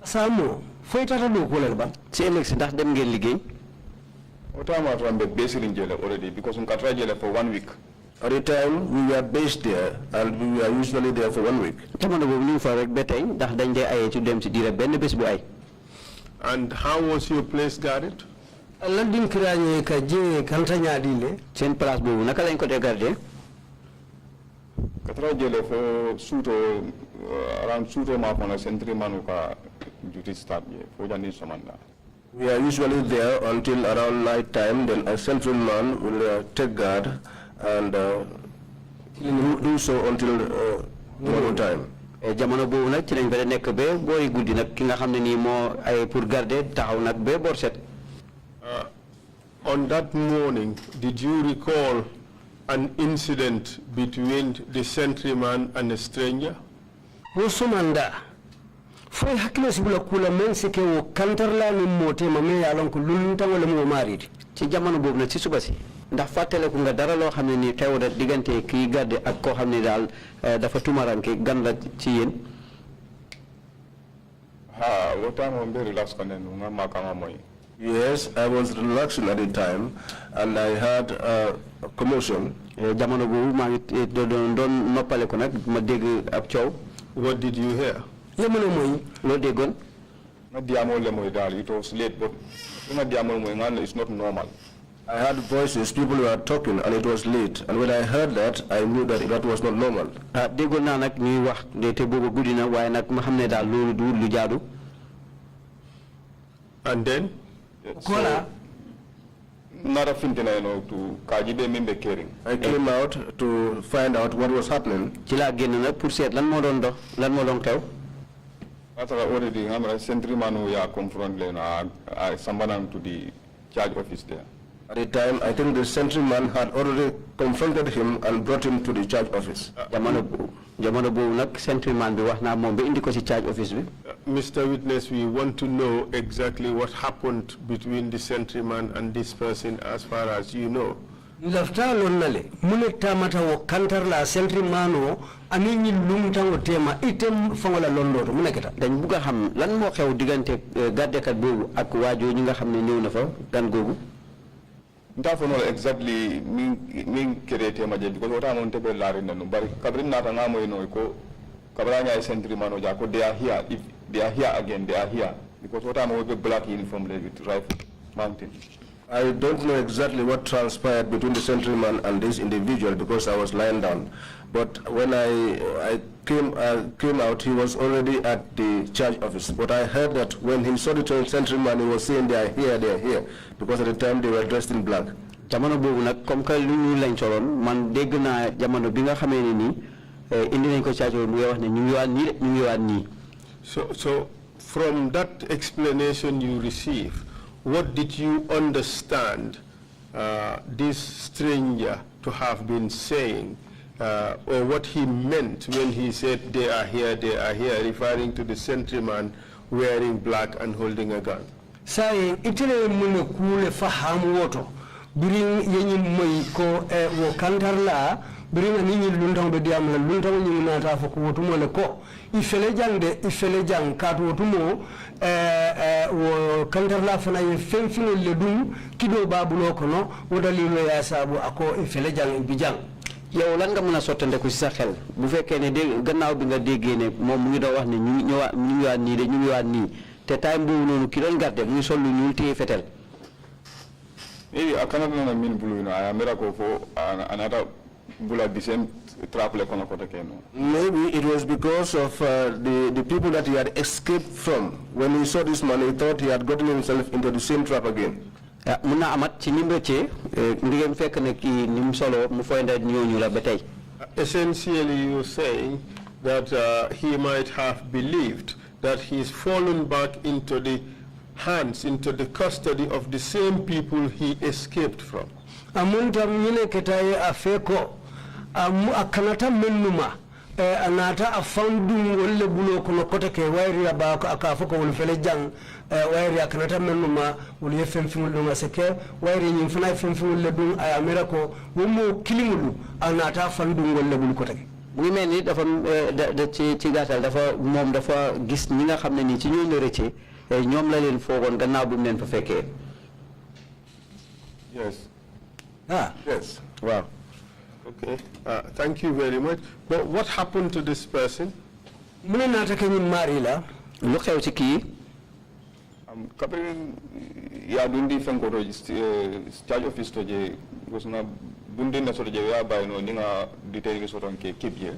Samo, foi tata do ko ba. Ci ëlëk ndax dem ngeen liggéey? Already because we for 1 week. At the time, we were based there and we were usually there for 1 week. Jamono bobu ñu fa rek betay ndax dañ dé ayé ci dem ci dire benn bés bu ay. And how was your place guarded? Landin kiranye ka je kantanya dile. Sen place bobu naka lañ ko dé garder? Katra jele fo suto around suto ma fona sentry manuka duty start je fo jandi samanda. We are usually there until around night time. Then a sentry man will take guard and do so until tomorrow time. Jamono bobu nak ci lañ fa nek be boy guddi nak ki nga xamne ni mo ay pour garder taxaw nak be bor set. On that morning, did you recall an incident between the sentryman and a stranger? Wosumanda foi hakilo sibula kula mense ke wo kantarla ni mote mame ya lon ko lunta wala mo maridi ci jamono bobu nak ci suba si ndax fatale ko nga dara lo xamne ni tewda digante ki garde ak ko xamne dal dafa tumaranke gan la ci yeen relax moy. Yes, I was relaxing at the time and I had a commotion. Jamono bobu ma ngi don noppale ko nak ma deg ab ciow. What did you hear? Lemono moy lo degon Na diamo le moy dal it was late but na diamo moy ngan it's not normal. I heard voices, people were talking and it was late. And when I heard that, I knew that that was not normal. Degon na nak ñuy wax de te bobu gudina waye nak ma xamne dal lolu du lu jaadu. And then Kola Nara fintina to kajibe mimbe caring. I came out to find out what was happening. Ci la genn nak pour set lan mo don dox lan mo don xew. After already ngamra sentry manu ya confront le na sambanam to the charge office there. At the time, I think the sentryman had already confronted him and brought him to the charge office. Jamono bobu nak sentryman bi wax na mom be indi ko ci charge office bi. Mr. Witness, we want to know exactly what happened between the sentryman and this person as far as you know. lafta lonnale mune tamata wo kantarla sentrimano anini lumta wo tema item fangola londoto mune keta dañ buga xam lan mo xew digante garde kat bobu ak wajo ñi nga xamne ñew na fa gan gogu nta fa no exactly min kerete ma je because wata mon tebe lari nanu bari kabrin nata ngamo no ko kabranya sentry mano ja ko they are here if they are here again they are here Because what I'm with black uniform with rifle mountain. I don't know exactly what transpired between the sentryman and this individual because I was lying down. But when I came out, he was already at the charge office. But I heard that when he saw the sentryman, he was saying they are here, because at the time they were dressed in black. Jamono bobu nak comme que lu ñu lañ soloon man dégg naa jamono bi nga xamee ne nii indi nañ ko charge mu ngi wax ne ñu ngi waat nii. So from that explanation you received, what did you understand this stranger to have been saying, or what he meant when he said they are here, referring to the sentryman wearing black and holding a gun? Say itele mune kule fahamu woto biring yenyi moy ko wo kantarla biring ninyi luntang be diam la luntang nyi nata fo ko wotumo le ko ifele jang katu wotumo wo kantarla fana ye femfino le dum kido babulo ko no wodalilo ya sabu ako ifele jang bijang. Yow lan nga mëna sotande ko ci sa xel bu fekkee ne gannaaw bi nga déggee ne moom mu ngi doon wax ne ñu ngi waat nii de ñu ngi waat nii te time boobu noonu ki doon garde mu ngi sol lu ñuul téye fetel. Maybe I cannot know mean blue, I am miracle for another bullet the same trap like on a Maybe it was because of the people that he had escaped from. When he saw this man, he thought he had gotten himself into the same trap again. Muna amat ci nimbe ci ndigem fekk ne ki nim solo mu foy nda ñooñu la ba tey. Essentially you're saying that he might have believed that he's fallen back into the hands, into the custody of the same people he escaped from. Amunta mine ketaye afeko akanata menuma anata afandu wolle bulo kono kotake wairi abaka akafoko wol fele jang wairi akanata menuma wol yefem fimul do maseke wairi nyim fana fem fimul le dum ay amerako womo kilimulu anata afandu wolle bulo kotake. Muy mel ni dafa ci gàttal dafa moom dafa gis ñi nga xam ne nii ci ñooñu la rëcce ñoom la leen foogoon gannaaw bi mu leen fa fekkee. Yes. Yes. Wow. Okay. Thank you very much. But what happened to this person? Mu ne naata ke ñi mari la lu xew ci kii. Kapin ya dundi fenko to charge office to je gosna dundi na soto je ya bayno ninga detail so ton ke kibye.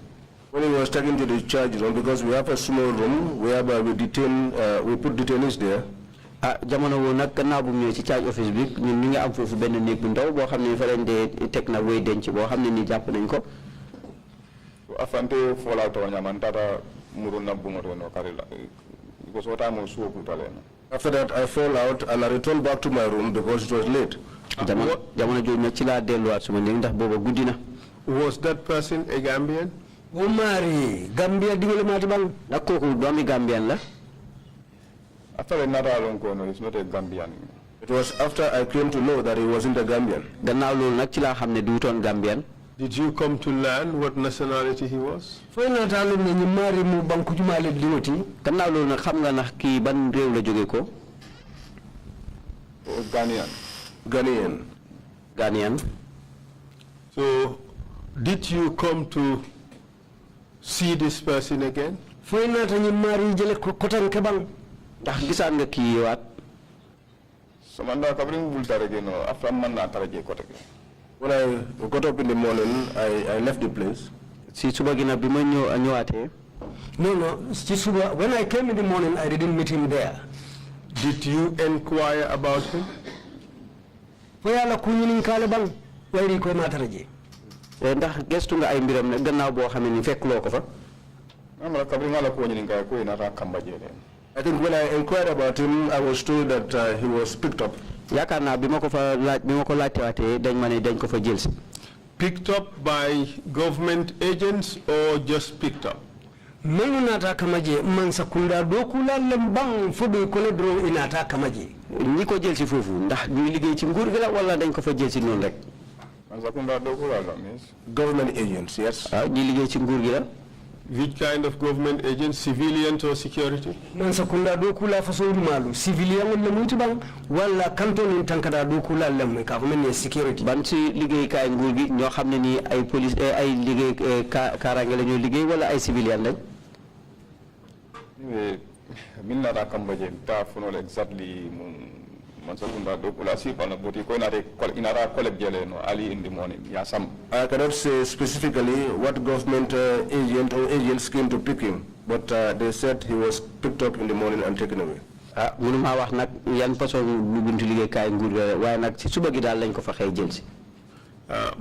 When he was taken to the charge room, because we have a small room whereby we put detainees there. Jamono wo nak gannaaw bu ñëw ci charge office bi ñun ñi nga am foofu benn néeg bu ndaw boo xam ne fa leen dee teg na wéy denc boo xam ne ni jàpp nañ ko. Afante fola to nyaman tata muru na bungo to no karila because what I'm so kutale. After that I fall out and I returned back to my room because it was late. Jamono jooju nag ci laa delluwaat suma néeg ndax booba guddi na. Was that person a Gambian? Umari Gambia dingale mati bang nak kooku doomi Gambian la. After another long no, he's not a Gambian. It was after I came to know that he wasn't a Gambian. Gannaaw loolu nag ci laa xam ne duutoon Gambian. Did you come to learn what nationality he was? Foy na talu ne ñi mari mu banku jumale diwoti. Gannaaw loolu nag xam nga ndax kii ban réew la jóge ko. Ghanaian. So did you come to see this person again? Foy na ta ñi mari jele ko kotan ke bang. Ndax gisaan nga kii waat. Samanda kabring bultare no after man na taraje kote. When I got up in the morning, I left the place. Si suba gi nag bi ma ñëwaatee. No, ci suba when I came in the morning I didn't meet him there. Did you inquire about him? Foy ala ku ñini kale bang wayri ko na taraje. Ndax gestu nga ay mbiram nag gannaaw boo xamee ni fekkuloo ko fa. Amala kabring ala ko ñini kay ko na ta kambaje len. I think when I inquired about him, I was told that he was picked up. Yaakaar naa bi ma ko laajtewaatee dañ ma ne dañ ko fa jël si. Picked up by government agents or just picked up? Menu nata kamaje man sakunda dokula lembang fodo ko le dro inata kamaje. Ñi ko jël si foofu ndax ñuy liggéey ci nguur gi la wala dañ ko fa jël si noonu rek. Man sakunda dokula la means government agents, yes. Ñi liggéey ci nguur gi la. Which kind of government agents, civilian or security? Man sakunda dokula façon malu civilian wala muti bang wala canton tankada dokula lem ka fa security. Ban ci liggéey kay nguur gi ñoo xam ne ni ay police ay liggéey kaaraange la ñoo liggéey wala ay civilian lañ. Minna Kambaje, Tafuno exactly Mansakunda Dokula Sipana, but you inara collect early in the morning. Yasam. I cannot say specifically what government agent or agents came to pick him, but they said he was picked up in the morning and taken away. Munuma wax nak yan façon lu buntu liggéey kay nguur waye nak ci suba gi dal lañ ko fa xey jël ci.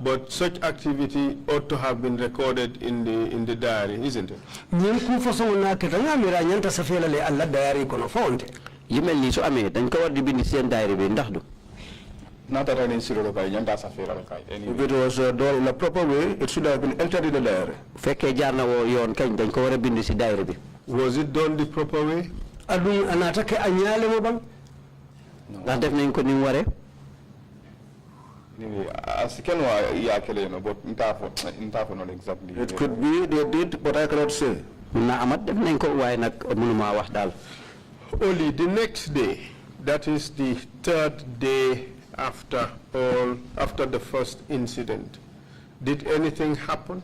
But such activity ought to have been recorded in the diary, isn't it? ñen ku façon na ke nga mira ñanta sa felale alla diary kono fonte. Yu mel ni su amé dañ ko war di bind ci sen diary bi ndax du. Nata rani siro kay ñanta sa felale kay. If it was done in a proper way, it should have been entered in the diary. Fekke jaar na wo yoon kañ dañ ko wara bind ci diary bi. Was it done the proper way? Adun anata ke anyale mo bang? Ndax def nañ ko ni mu waré? But not exactly. It could be they did, but I cannot say. Only the next day, that is the third day after the first incident, did anything happen?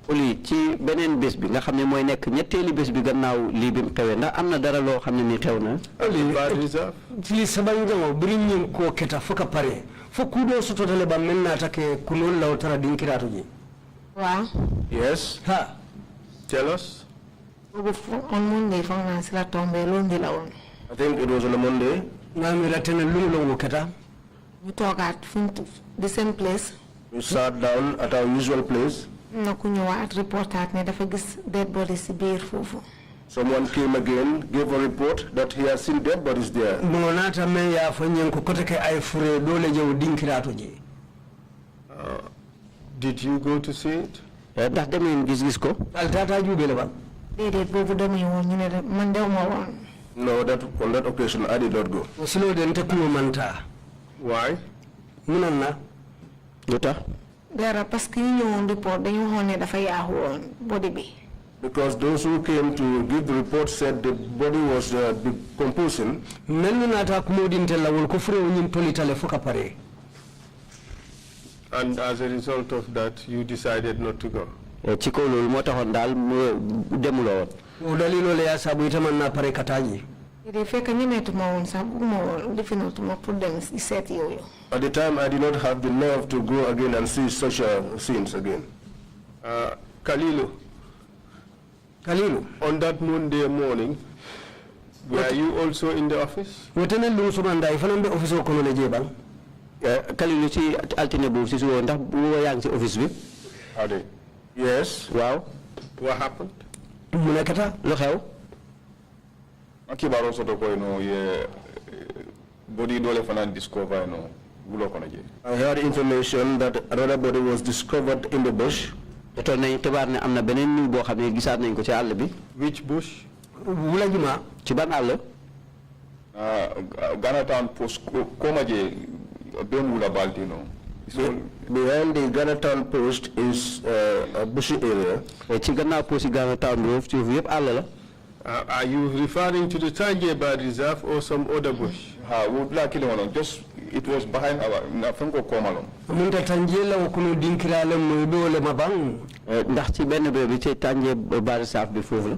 Oli ci benen bes bi nga xamne moy nek ñetteli bes bi gannaaw li bim xewé ndax amna dara lo xamne ni xewna Oli ci sabango brin ko keta foka pare fokudo soto dale ba menna take kunol law tara dinkirato ji Wow. Yes. Ha. Tell us. On Monday fanga sila tombe lundi la won. I think it was on a Monday. Ngami ratene lungo keta. We talk at the same place. We sat down at our usual place. Report dead bodies Someone came again, gave a report that he has seen dead bodies there. Did you go to see it? No, on that occasion I did not go. Why? There are report body be. Because those who came to give the report said the body was decomposing. And as a result of that, you decided not to go. At the time, I did not have the nerve to go again and see such scenes again. Kalilou, on that Monday morning, were you also in the office? Kalilou ci altine bu ci wo ndax wo yang ci office bi? Yes. Wow. What happened? Lu xew? Akibaro soto ko no ye body dole fana discover no bulo kono je. I heard information that another body was discovered in the bush. Eto nañ xibaar ne amna benen niw bo xamne gisaat nañ ko ci àll bi. Which bush? Wula juma ci ban àll? Ghana Town Post koma je bemula baltino. Behind the Ghana Town Post is a bushy area. Ci gannaaw post Ghana Town Road ci yépp àll la. Are you referring to the Tanjeba Reserve or some other bush? Just it was behind our Nafanko Komalon. Munta Tanjela okuno dinkirale moydole mabang. Ndax ci benn bi ci Tanjeba Reserve bi fofu la.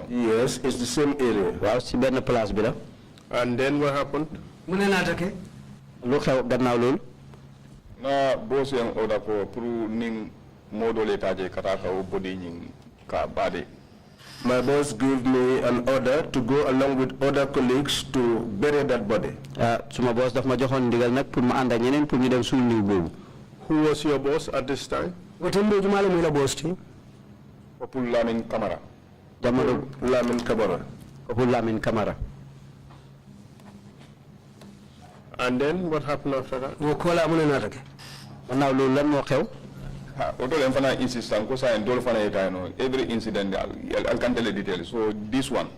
Yes, it's the same area. Waaw ci benn place bi la. And then what happened? Mune natake? Lu xew gannaaw lool? Na boss yang order ko pour ning modole taje kataka o body ning ka bade. My boss gave me an order to go along with other colleagues to bury that body. Suma boss daf ma joxone ndigal nak pour ma and ak ñeneen pour ñu dem sul niw bobu. Who was your boss at this time? Wotembe jumala muy la boss ti. Popul Lamin Camara. Jamano Lamin Camara. Popul Lamin Camara. And then what happened after that? Wo kola mune natake. Gannaaw loolu lan moo xew? Every incident I can tell the details. So this one,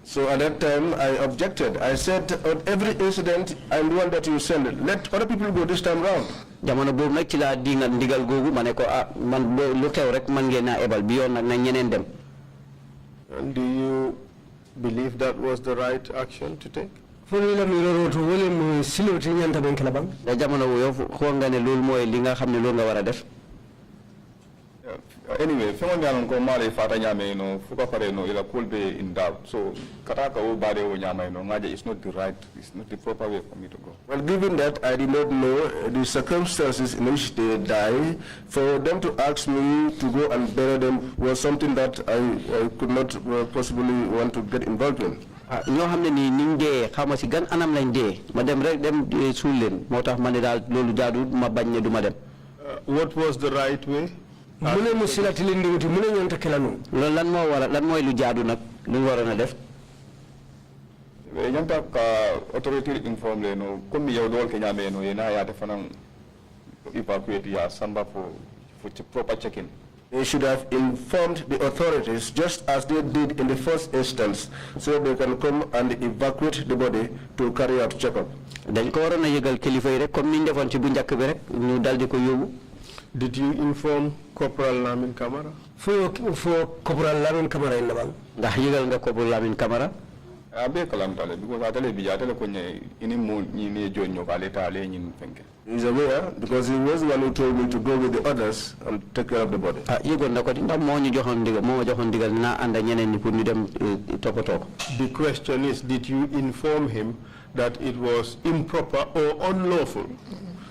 so at that time I objected. I said on every incident I'm the one that you send. Let other people go this time round. Jamono boobu nag ci laa dinga ndigal googu ma ne ko man lu xew rek man ngeen naa ebal bi yoon nag na ñeneen dem. And do you believe that was the right action to take? Fonila mi roto wole mo siloti ñanta ben kala bang. Da jamono wo yow xoo nga ne loolu mooy li nga xam ne loolu nga war a def. Anyway, fengo nyama ko male fata nyame no fuka pare no ila could be in doubt. So kataka o bade o nyama no ngaje it's not the proper way for me to go. Well, given that I did not know the circumstances in which they died, for them to ask me to go and bury them was something that I could not possibly want to get involved in. ñoo xam ne nii niñ dee xaw ma si gan anam lañ dee ma dem rek dem suul leen moo tax ma ne daal loolu jaadu ma bañ ne du ma dem. What was the right way? Mune musilati lindiwuti mune ñanta kelanu. Loolu lan mooy lu jaadu nag lu ñu waroon a def. Ñanta ka autorité informe le no comme yow dol ke ñame no yena ya defanan evacuate ya samba for proper checking. They should have informed the authorities just as they did in the first instance, so they can come and evacuate the body to carry out checkup. Dañ ko waroon a yëgal kilifa yi rek comme ni ñu defoon ci bu njëkk bi rek ñu dal di ko yóbbu. Did you inform Corporal Lamin Camara? For Corporal Lamin Camara in the bank. Ndax yëgal nga Corporal Lamin Camara? Abe kalam tale because atale bija atale ko nye ini mo ni jonyo kale tale nyin fenke. He's aware because he was the one who told me to go with the others and take care of the body. Yëgoon na ko ndax moo ñu joxoon ndigal moo ma joxoon ndigal naa ànd ak ñeneen ñi pour ñu dem toppatoo ko. The question is, did you inform him that it was improper or unlawful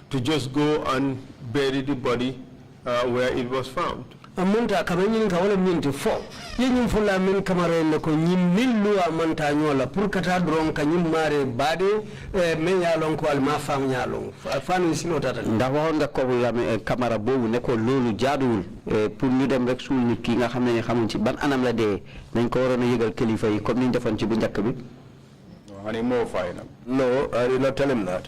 to just go and bury the body where it was found? Amunta kamenyin ka wala minti fo yenyim fula min kamara ne ko nyim millu amanta nyola pour kata dron ka nyim mare bade men yalon ko al ma fam yalon fanu sino tata ndax waxon nga ko la camara bobu ne ko lolu jaaduwul pour ñu dem rek sul nit ki nga xamne ni xamuñ ci ban anam la dé nañ ko waroon a yëgal kilifa yi comme niñ defon ci bu njëkk bi. No, I did not tell him that.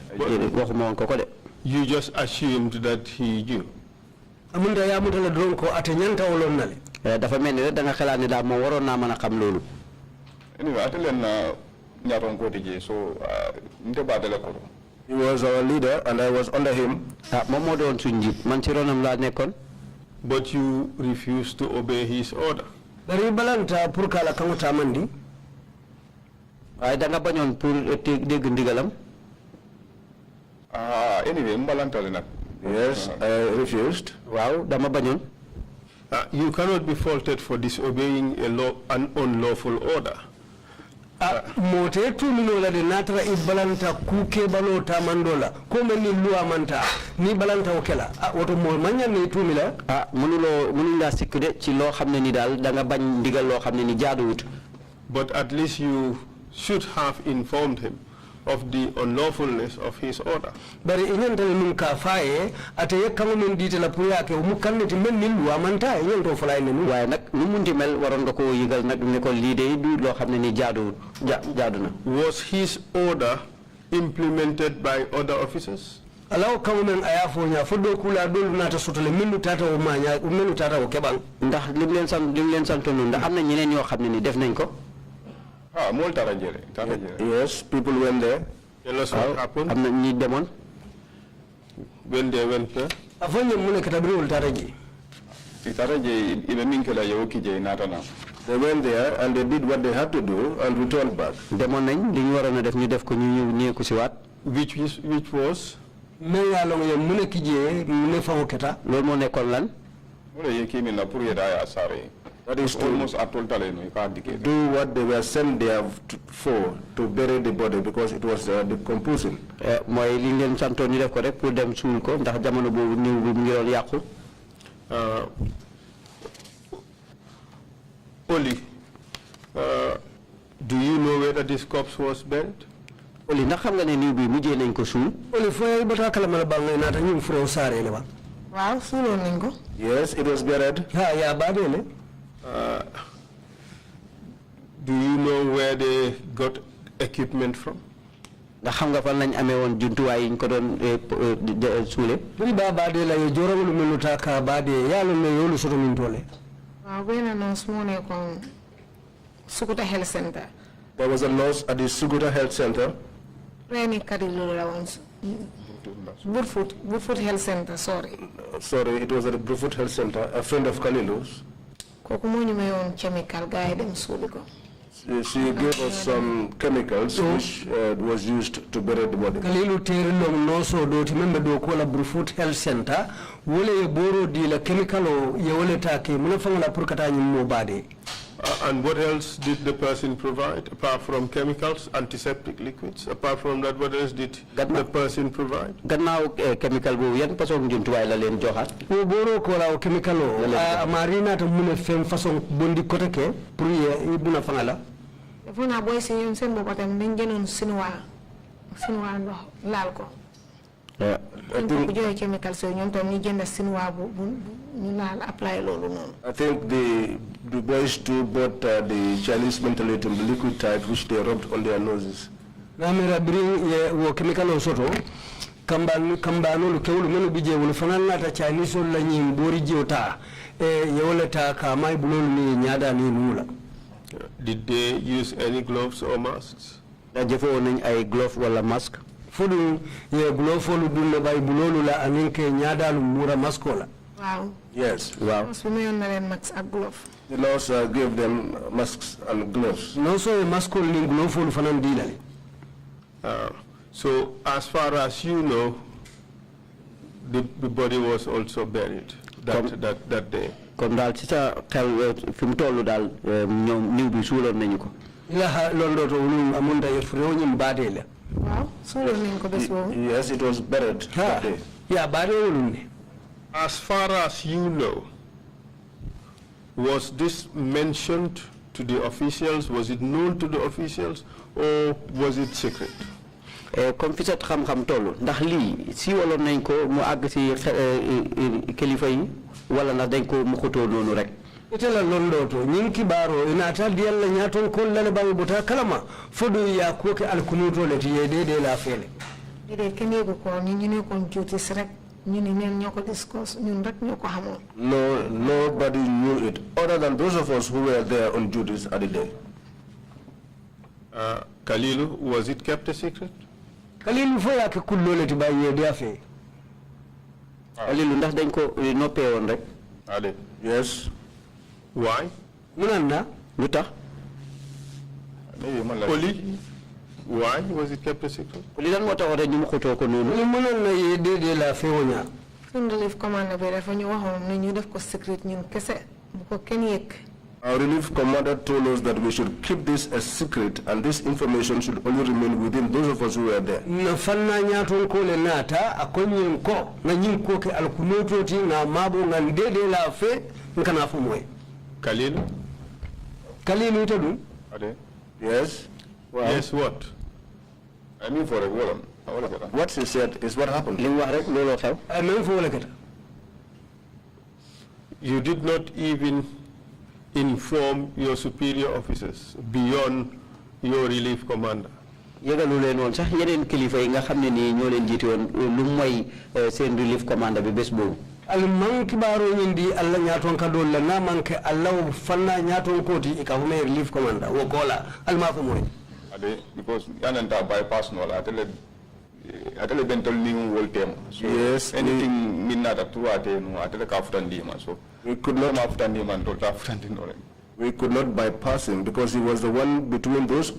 waxuma won ko de. You just assumed that he knew. Amunda ya mutala dron ko ate ñanta wolon nale dafa melni rek da nga xalaat ni da mo waroon na mëna xam lolu. Anyway atelen na ñaton ko tije so nte badale ko. He was our leader and I was under him. Mom mo doon suñu njit man ci ronam la nekkon. But you refused to obey his order. Bari balanta pour kala kamuta mandi. Ay da nga bañoon pour dégg ndigalam. Anyway mbalanta le nak. Yes, I refused. Wow, dama bañoon. You cannot be faulted for disobeying an unlawful order. Mote tu minola de natra ibalanta kuke balota mandola comme ni loi manta ni balanta okela woto mo manya ni tu mila mënu la sikkude ci lo xamne ni dal da nga bañ ndigal lo xamne ni jaaduwut. But at least you should have informed him of the unlawfulness of his order. Bari inyantale nun ka faye ate yekkamu nun dite la pour yake mu kannati men ni loi manta inyanto fulay nenu waye nak nu mundi mel waron nga ko yigal nak ne ko li de du lo xamne ni jaaduna. Was his order implemented by other officers? alaw kamu men ayafo nya foddo kula dolu nata sotole minu tata o maña minu tata o kebal ndax lim leen santo non ndax amna ñeneen ñoo xamne ni def nañ ko. Yes, people went there. Tell us what happened. When they went there? They went there and they did what they had to do and returned back. Which was? That is to do what they were sent there for, to bury the body, because it was decomposing. Oley, do you know whether this corpse was buried? Oley, ndax xam nga ne niw bi mujjé nañ ko sul? Oley foy bata kala mala ba ngay nata ñu fro saare le ba. Waaw sulo nañ ko. Yes, it was buried. Ya ba dele. Do you know where they got equipment from? Ndax xam nga fan lañ amé won juntuwaay yi ñu ko doon sulé? Buri ba de la yo jorawul melu taka ba de yalla ne yolu soto min tole. Waaw bena no smone ko Sukuta Health Center. There was a nurse at the Sukuta Health Center. Reni Kalilou Jallow Woodfoot Health Center, sorry. Sorry, it was at the Woodfoot Health Center, a friend of Kalilou's. Koku mo ñu mayon chemical gaay dem suuli ko. She gave us some chemicals which was used to bury the body. Kalilou Terilong no so do remember do call a Brufut Health Center. Wole boro di la chemical o ye wole take munafanga purkata nyimo bade. And what else did the person provide apart from chemicals, antiseptic liquids? Apart from that, what else did the person provide? Gannaaw chemical bu yan façon jumtuwaay la leen joxaat. Wo boro ko la chemical o marina to mune fem façon bondi côté ke pour ye buna fanga la. Fona boy si ñun seen bopatam dañ jënon sinwa ndox laal ko. I think the boys too bought the Chinese mentholatum, the liquid type, which they rubbed on their noses. Namira bring ye chemical osoto kambano lukewulu menu bije wulu fanana ta Chinese la nyim bori jiota ye wala ta ka mai bulolu ni nyada ni nula. Did they use any gloves or masks? Da jefo nañ ay glove wala mask. Fudu ye glove folu dunne bay bulolu la aninke nyada lu mura maskola. Wow. Yes. Wow. So we on masks and gloves. The laws gave them masks and gloves. No so maskol ni glove folu fanan dilali. So as far as you know, the body was also buried that day. Comme dal ci sa xel fim tollu dal ñom niw bi sulon nañu ko. La londo to wulu amunda ye frew ñim badele. Wow. So yes, it was buried that day. Yeah, badele. As far as you know, was this mentioned to the officials? Was it known to the officials, or was it secret? Comme fi sa xam-xam tollu ndax li si walon nañ ko mu ag ci kilifa yi wala na dañ ko mu xuto nonu rek. Itela londo to nyinki baro inata dialla nyaton ko lale bangi buta kalama fodu ya ko ke alkunuto le tiye de la fele. Dede kene ko ni ne kon juti rek ni men ñoko discuss ñun rek ñoko xamone. No, nobody knew it other than those of us who were there on duties at the day. Kalilou, was it kept a secret? Kalilou fo ya ke kullo le tiba ye dia fe. Kalilou ndax dañ ko noppé won rek. Allez. Yes. Why? Munanda lutax Oley, why was it kept a secret? Oley lan motax rek ñu xuto ko nonu. Ni munana ye de la fe wonya. Sun relief commander be dafa ñu waxon ne ñu def ko secret ñun kesse bu ko ken yek. Our relief commander told us that we should keep this a secret and this information should only remain within those of us who were there. Na fanna nyaton ko le nata akonyin ko na nyin ko ke alkunoto ti na mabo ngal de la fe nkana fu moy. Kalilou? Kalilou to do? Yes. Wow. Yes, what? I mean for a woman. What he said is what happened. I mean for a You did not even inform your superior officers beyond your relief commander. Yegalu len won sax yeneen kilifa yi nga xamne ni ñoo leen jité won lu moy seen relief commander bi bes bobu. Al manki baro ñindi alla ñaaton ka dol la na manke alla fanna ñaaton koti e ka hume relief commander wo kola al ma fa moy ade because yananta bypass no la atele bentol ni wol tema so yes anything minna ta tuate no atele ka futandi ma so we could not futandi man to ta futandi no we could not bypass him because he was the one between those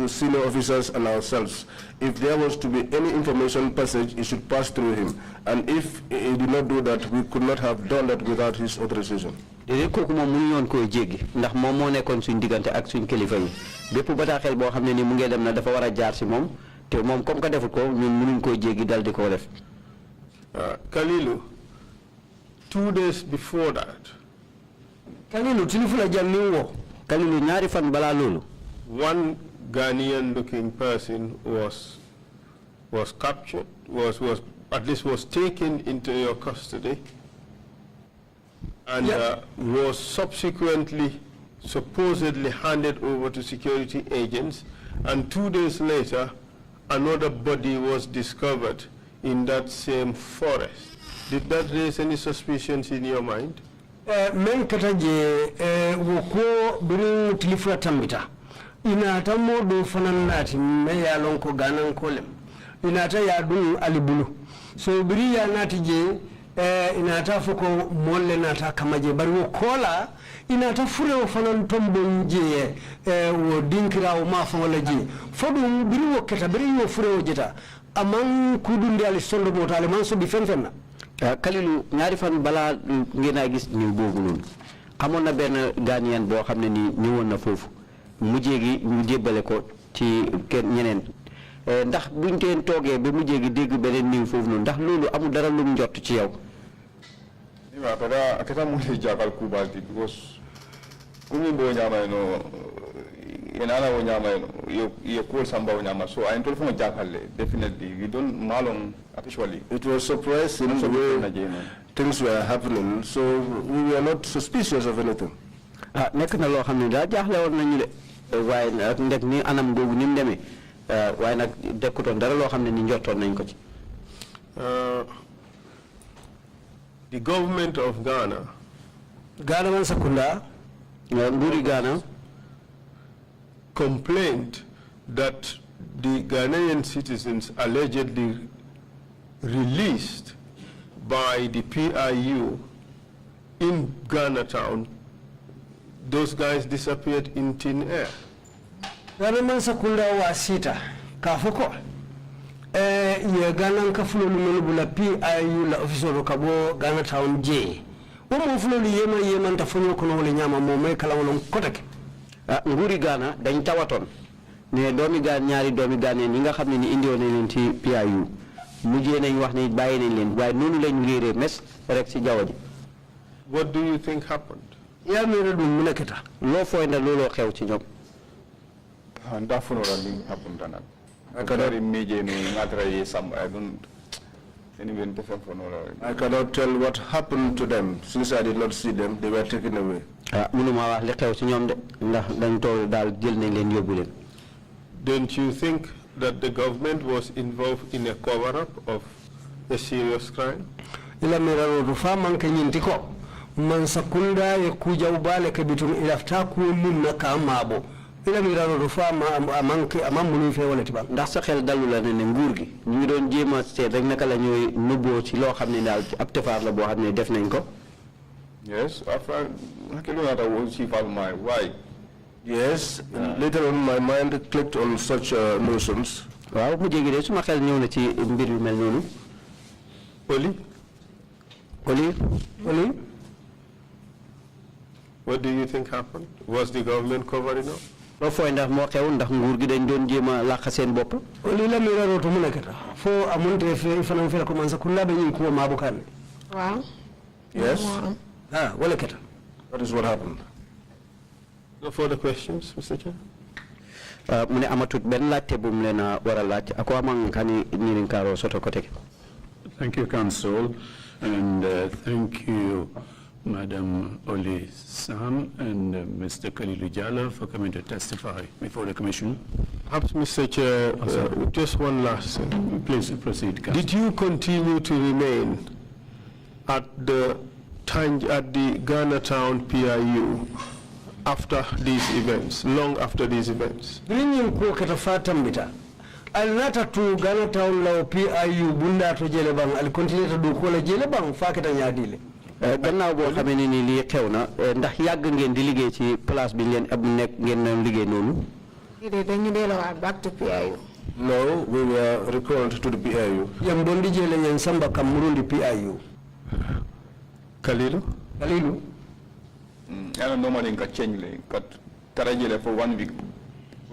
senior officers and ourselves. If there was to be any information passage, it should pass through him. And if he did not do that, we could not have done that without his authorization. Dede koku mom mu ñoon koy jéggi ndax mom mo nekkon suñu digënté ak suñu kilifa yi bépp bataaxel boo xam ne ni mu ngi dem na dafa war a jaar si moom te moom comme que defut ko ñun mënuñ koy jéggi dal di ko def. Kalilou, 2 days before that, Kalilou tilifula janni wo Kalilou ñaari fan bala lolu one Ghanaian looking person was captured, was at least was taken into your custody and was subsequently supposedly handed over to security agents, and 2 days later another body was discovered in that same forest. Did that raise any suspicions in your mind? Men kataje woko birin tilifura tambita inata modo fanan nati me ya lonko ganan kolem inata ya dun alibulu so biri ya nati je inata foko molle nata kamaje bari wo kola inata fureo fanan tombon je wo dinkirawo ma fa wala je fodum biri wo keta biri yo fureo jeta amman kudunde ali sondo motale man so bi fenfenna Kalilou ñaari fan bala ngeena gis ñu bobu non xamone na ben Ghanaian bo xamne ni ñewon na fofu mujjé gi ñu jébalé ko ci ñeneen ndax buñ teen toogee ba mujjee gi dégg beneen niw foofu noonu ndax loolu amul dara lu mu njott ci yow. Iwa kada akata mo le jagal kubalti because kumi bo nyama no enana wo nyama no yo ko samba wo nyama so I told from jakalle definitely we don't malong actually. It was surprising the way things were happening, so we were not suspicious of anything. Nekk na loo xam ne daa jaaxle woon nañu de waaye nag ndek ni anam googu ni mu demee waaye nag dekkutoon dara loo xam ne ni njottoon nañ ko ci. The government of Ghana, Ghana man sakunda, nguuri Ghana, complained that the Ghanaian citizens allegedly released by the PIU in Ghana town, those guys disappeared in thin air. Ghana man sakunda wa sita kafoko ye Ghana kafulo lumulubula PIU la officer kabo Ghana town J mo fulo yema ntafonyo kono wala nyama mo kala wala kotake nguuri Ghana dañ tawaton ne doomi Ghana ñaari doomi Ghana ñi nga xam ne ni indi woon leen ci PIU mujjee nañ wax ne bàyyi nañ leen waaye noonu lañ réeree mes rek ci jaww ji. What do you think happened? yaa mi redu mu nekkata loo fooy na looloo xew ci ñoom. Ndafunora li happened tanak akadari meje no ngatra ye sam I don't even defend for no. I cannot tell what happened to them since I did not see them. They were taken away. Mënuma wax li xew ci ñoom de ndax dañ toog daal jël nañ leen yóbbu leen. Don't you think that the government was involved in a cover-up of a serious crime? Ila miraro rufa manke nyinti ko man sakunda ye kuja ubale kebitum ilafta ku munna ka mabo ila miraro rufa manke amamunu fe wala tiba ndax sa xel dalu la ne nguur gi ñu ngi doon jéema seet rek naka la ñooy nëbboo ci loo xam ne daal ab tefaar la boo xam ne def nañ ko. Yes, after why? Yes, later on my mind clicked on such notions. Waaw mu jégi de suma xel ñëw na ci mbir yu mel noonu. Oley, what do you think happened? Was the government covering up? loo fooy ndax moo xew ndax nguur gi dañ doon jéema làq seen bopp. Oley la miraro to mu nekkata fo amunte fe fanam fe ko man sakunda be ñi ko mabo kan. Wow. Yes. Wala keta. That is what happened. No further questions, Mr. Chair? Mu ne amatut benn laajte bu mu leen a war a laaj ako amang kani nirin karo soto ko tege. Thank you, Council, and thank you, Madam Oley Sam and Mr. Kalilou Jallow for coming to testify before the Commission. Perhaps, Mr. Chair, just one last thing. Please proceed, Council. Did you continue to remain at the Ghana Town PIU after these events, long after these events? Bringing ko kata fatambita. Alnata to Ghana Town law PIU bunda to jelebang al continue to do ko la jelebang fa kata ñaadile. Gannaaw boo xamee ne ni lii xew na ndax yàgg ngeen di liggéey ci place bi leen ab nekk ngeen liggéey noonu. Dañu delluwaat back to PIU. No, we were recalled to the PIU. Yam doon di jële ñen samba kam murundi PIU. Kalilou? I normally can change cut Tarajele for 1 week.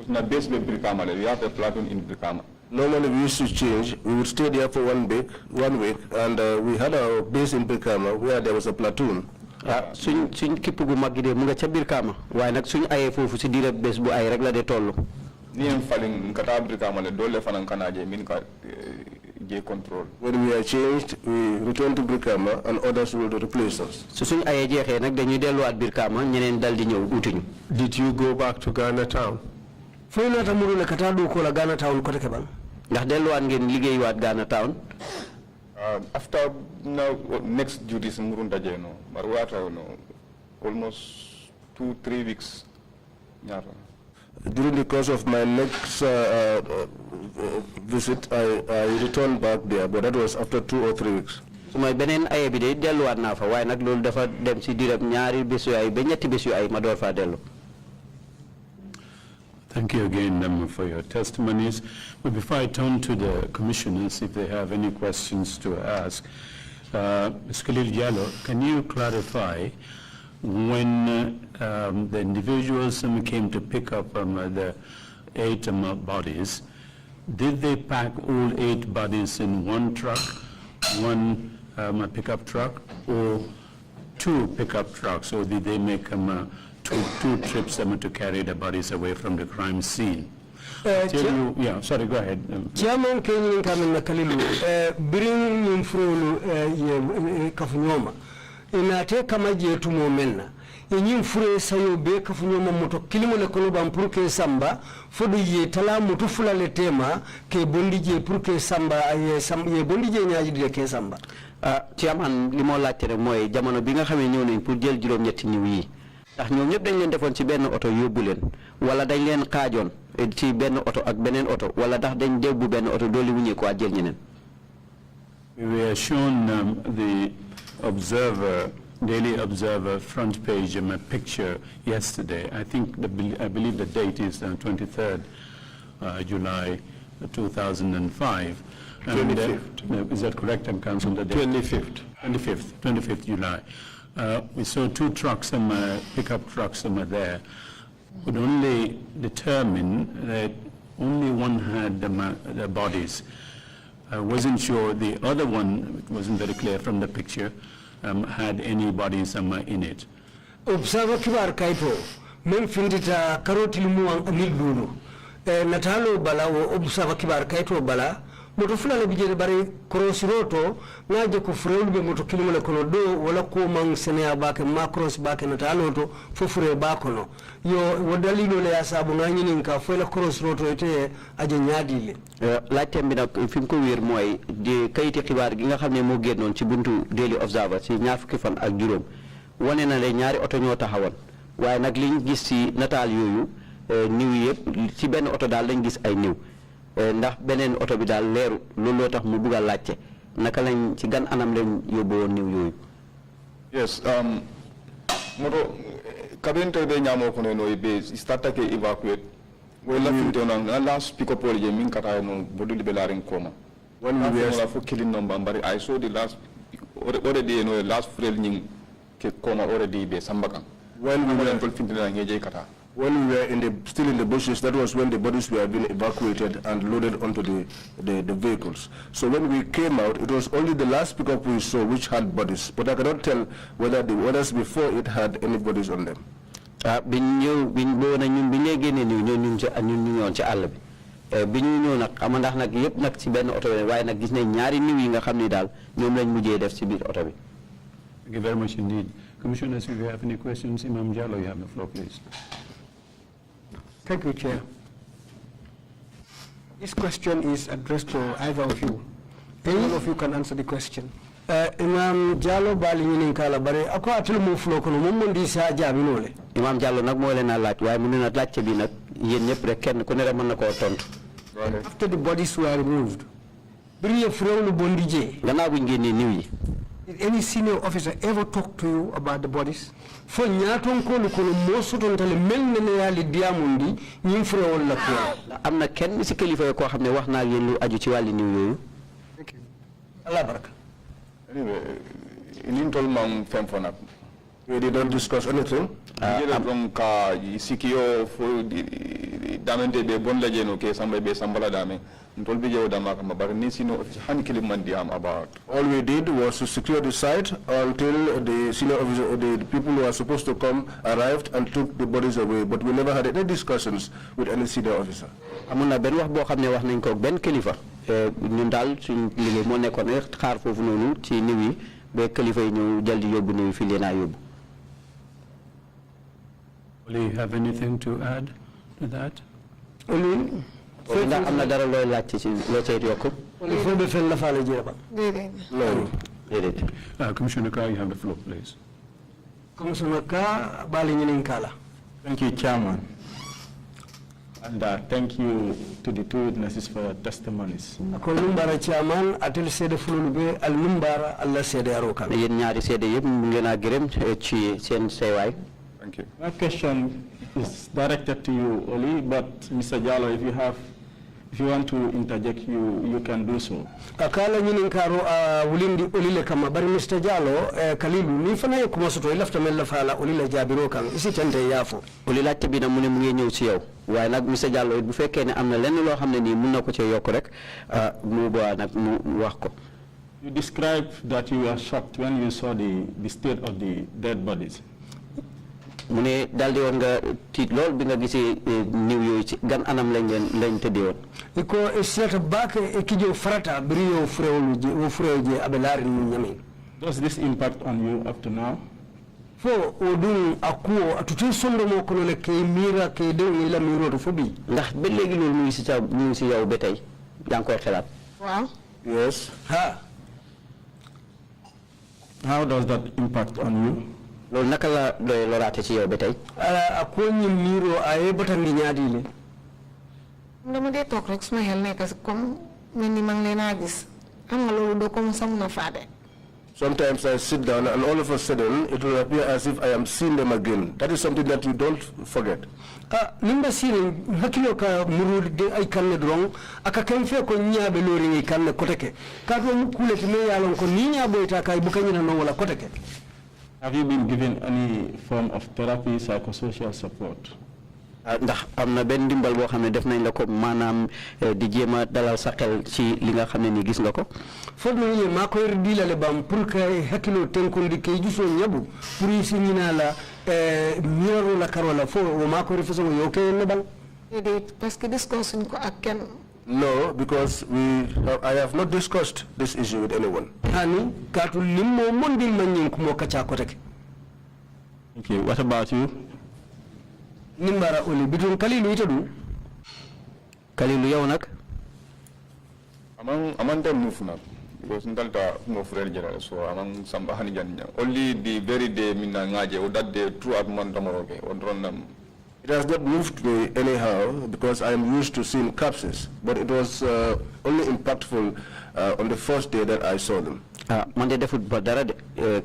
Na base be Brikama, we have a platoon in Brikama. Normally we used to change. We would stay there for 1 week, and we had a base in Brikama where there was a platoon. Suñ képp gu mag gi de mu nga ca Brikama waaye nag suñ ayee foofu si diira bés bu ay rek la de tollu. Ni en falling kata Brikama le dole fanan kanaje min ka control. When we are changed, we return to Brikama and others will replace us. So suñ ayee jeexee nag dañuy delluwaat Brikama ñeneen dal di ñëw utuñu. Did you go back to Ghana Town? Fo nata muru le kata do ko la Ghana Town ko tekebal. Ndax delluwaat ngeen liggéeyuwaat Ghana Town. After now next duties murunda jeno marwata no almost 2-3 weeks. During the course of my next visit, I returned back there, but that was after 2 or 3 weeks. suma benen ay bi de delu wat na fa way nak lolou dafa dem ci dirab ñaari besu ay be ñetti besu ay ma door fa delu. Thank you again for your testimonies. But before I turn to the commissioners, if they have any questions to ask, Ms. Kalilou Jallow, can you clarify when the individuals came to pick up the 8 bodies, did they pack all 8 bodies in one truck, one pickup truck, or 2 pickup trucks, or did they make two trips to carry the bodies away from the crime scene? Yeah, sorry, go ahead. Chairman Kenyan Kamin Kalilou, bring Yumfrulu Kafunyoma. Inate kama je tumo menna. Inyim fure sayo be kafunyoma moto kilimo le koloba mpurke samba fodo ye tala moto fula le tema ke bondi je purke samba ye bondi je nyaaji de ke samba. Chairman limo laajte rek moy jamono bi nga xamé ñew nañ pour jël juroom ñetti ñiw yi. Ndax ñoom ñep dañ leen defoon ci benn auto yóbbu leen wala dañ leen xaajoon ci benn auto ak beneen auto wala ndax dañ débbu benn auto dooli wuñe ko jël ñeneen. We were shown the Daily Observer front page picture yesterday. I believe the date is 23rd July 2005. 25th. Is that correct, Council? 25th July. We saw 2 trucks, pickup trucks there. Could only determine that only one had the bodies. I wasn't sure the other one, it wasn't very clear from the picture, had any bodies in it. Observer kibar kaito, men findita karoti limuang amigdulu. Natalo bala wo observer kibar kaito bala, moto fulani bijere bari cross roto naje ko frewul be moto kilimo le kono do wala ko man senea bake ma cross bake natalo to fo fure bakono yo wodalino le asabu ngani ninka fo la cross roto ete aje nyaadile la tembi nak fim ko wër moy di kayiti xibaar gi nga xamne mo gennon ci buntu Daily Observer ci ñaar fukki fan ak juroom woné na le ñaari auto ñoo taxawon waye nak liñ gis ci natal yoyu niw yépp ci ben auto dal lañ gis ay niw ndax benen auto bi dal leeru loolu tax mu bugal laccé naka lañ ci gan anam lañ yobbo won niw yoyu. Yes, moto kabente be nyamo ko no be starta ke evacuate wala finto na last pick up je min kata no boduli be larin koma when we were for killing number but I saw the last already no last frel nying ke koma already be sambaka when we were finto na ngeje kata. When we were still in the bushes, that was when the bodies were being evacuated and loaded onto the vehicles. So when we came out, it was only the last pickup we saw which had bodies. But I cannot tell whether the others before it had any bodies on them. Thank you very much indeed. Commissioners, if you have any questions, Imam Jallow, you have the floor, please. Thank you, Chair. This question is addressed to either of you. Any of you can answer the question. Imam Jallow bali ñini kala bare ako atul mu flo ko mom mon di sa jabi nole. Imam Jallow nak mo leena laaj way mu na laajte bi nak yeen ñep rek kenn ku ne rek mën na ko tontu. After the bodies were removed, bri frewlu bondi je gannaaw buñ génné niw yi. Did any senior officer ever talk to you about the bodies? Fo ñaaton ko ko mo soton tale melne ne yali diamundi ñim frewol la ko. Amna kenn ci kilifa ko xamne wax na yeen lu aju ci wali niw yoyu. Thank you. Allah baraka. Anyway, in told mam fem fonak. We did not discuss anything. Ka sikio for the damende be bon laje no ke samba be sambala dame. Ntol bi jew dama ka bar ni sino han kilim diam about. All we did was to secure the site until the senior officer, the people who are supposed to come arrived and took the bodies away, but we never had any discussions with any senior officer. Amuna ben wax bo xamne wax nañ ko ben kilifa ñun dal suñ liggéey mo nekkon rek xaar fofu nonu ci niw yi be kilifa yi ñu jël di yobbu niw fi leena yobbu. Will you have anything to add to that? Oley ndax amna dara loy laacc ci lo cey yokku. Fo be fel la fa la jeba. Dedet. Commissioner Kerr, you have the floor, please. Commissioner Kerr bali ñini kala. Thank you, Chairman. And thank you to the two witnesses for your testimonies. Numbara chairman atel sede fulube al numbara alla sede aroka. Yen ñaari sede yeb mu ngena gërem ci sen seeway. Thank you. My question is directed to you, Oley, but Mr. Jallow, if you want to interject, you can do so. Akala ñinin karo wulindi Oley kama bari Mr. Jallow Kalilou ni fana ye kuma soto ilafta mel fala Oley la jabiro kan isi tante yafo. Oley laajte bi na mu ne mu ngi ñew ci yow. Waaye nag Mr. Jallow bu fekkee ne am na lenn loo xam ne nii mun na ko ci yokk rek mu boobaa nag mu wax ko. You described that you were shocked when you saw the state of the dead bodies. Mu ne daldi woon nga tiit lool bi nga gisee niw yooyu ci gan anam lañ tëddee woon. Iko seeta baake ekijo farata biri yo frewje abelari nyami. Does this impact on you up to now? Fo odun akuo atuti sondo mo kono le kay mira kay de ila miro to fobi. Ndax ba léegi loolu mu ngi ci yow ba tey yaa ngi koy xalaat. Waaw. Yes. How does that impact on you? Loolu naka la doy loraate ci yow ba tey. Akuo ñi miro ay batandi ñaadi le. Dama dee toog rek suma xel nekk comme mel ni mang leena gis. Am nga loolu do ko mu samuna faade. Sometimes I sit down and all of a sudden it will appear as if I am seeing them again. That is something that you don't forget. Nimba sire hakilo ka muru de ay kanne drong aka kenfe ko nyaabe lori ngi kanne koteke. Ka do kuleti me yalon ko ni nyaabo ita kay bu kanyina no wala koteke. Have you been given any form of therapy, psychosocial support? Ndax am na benn dimbal boo xam ne def nañ la ko maanaam di jéema dalal sa xel ci li nga xam ne ni gis nga ko. Fo no ni ma koy dilale bam pour que hakilo tenkondi kay juso nyabu pour isi ñina la miro la karola fo o ma ko refuso yo kay ne bal. Parce que discuss ko ak kenn. No, because I have not discussed this issue with anyone. Hani katu limmo mondil manyin ko mo kacha ko tek. Okay, what about you? Nimbara Oley bitun Kalilou itadu. Kalilou yow nak among them move now because ndalta mo frère jara so among samba hani janya only the very day minna ngaje o that day throughout man damoroke on ronnam. It has not moved me anyhow because I am used to seeing corpses, but it was only impactful on the first day that I saw them. Man de defut ba dara de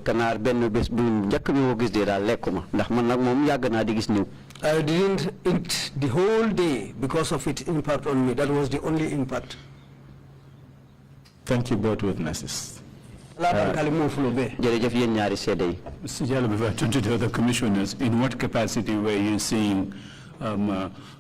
kanar benn bes bu njëkk bi mo gis de daal lekkuma ndax man nag moom yàgg naa di gis niw. I didn't eat the whole day because of its impact on me. That was the only impact. Thank you both witnesses. Jërëjëf yéen ñaari seede yi. Mr. Jallow, before I turn to the other commissioners, in what capacity were you seeing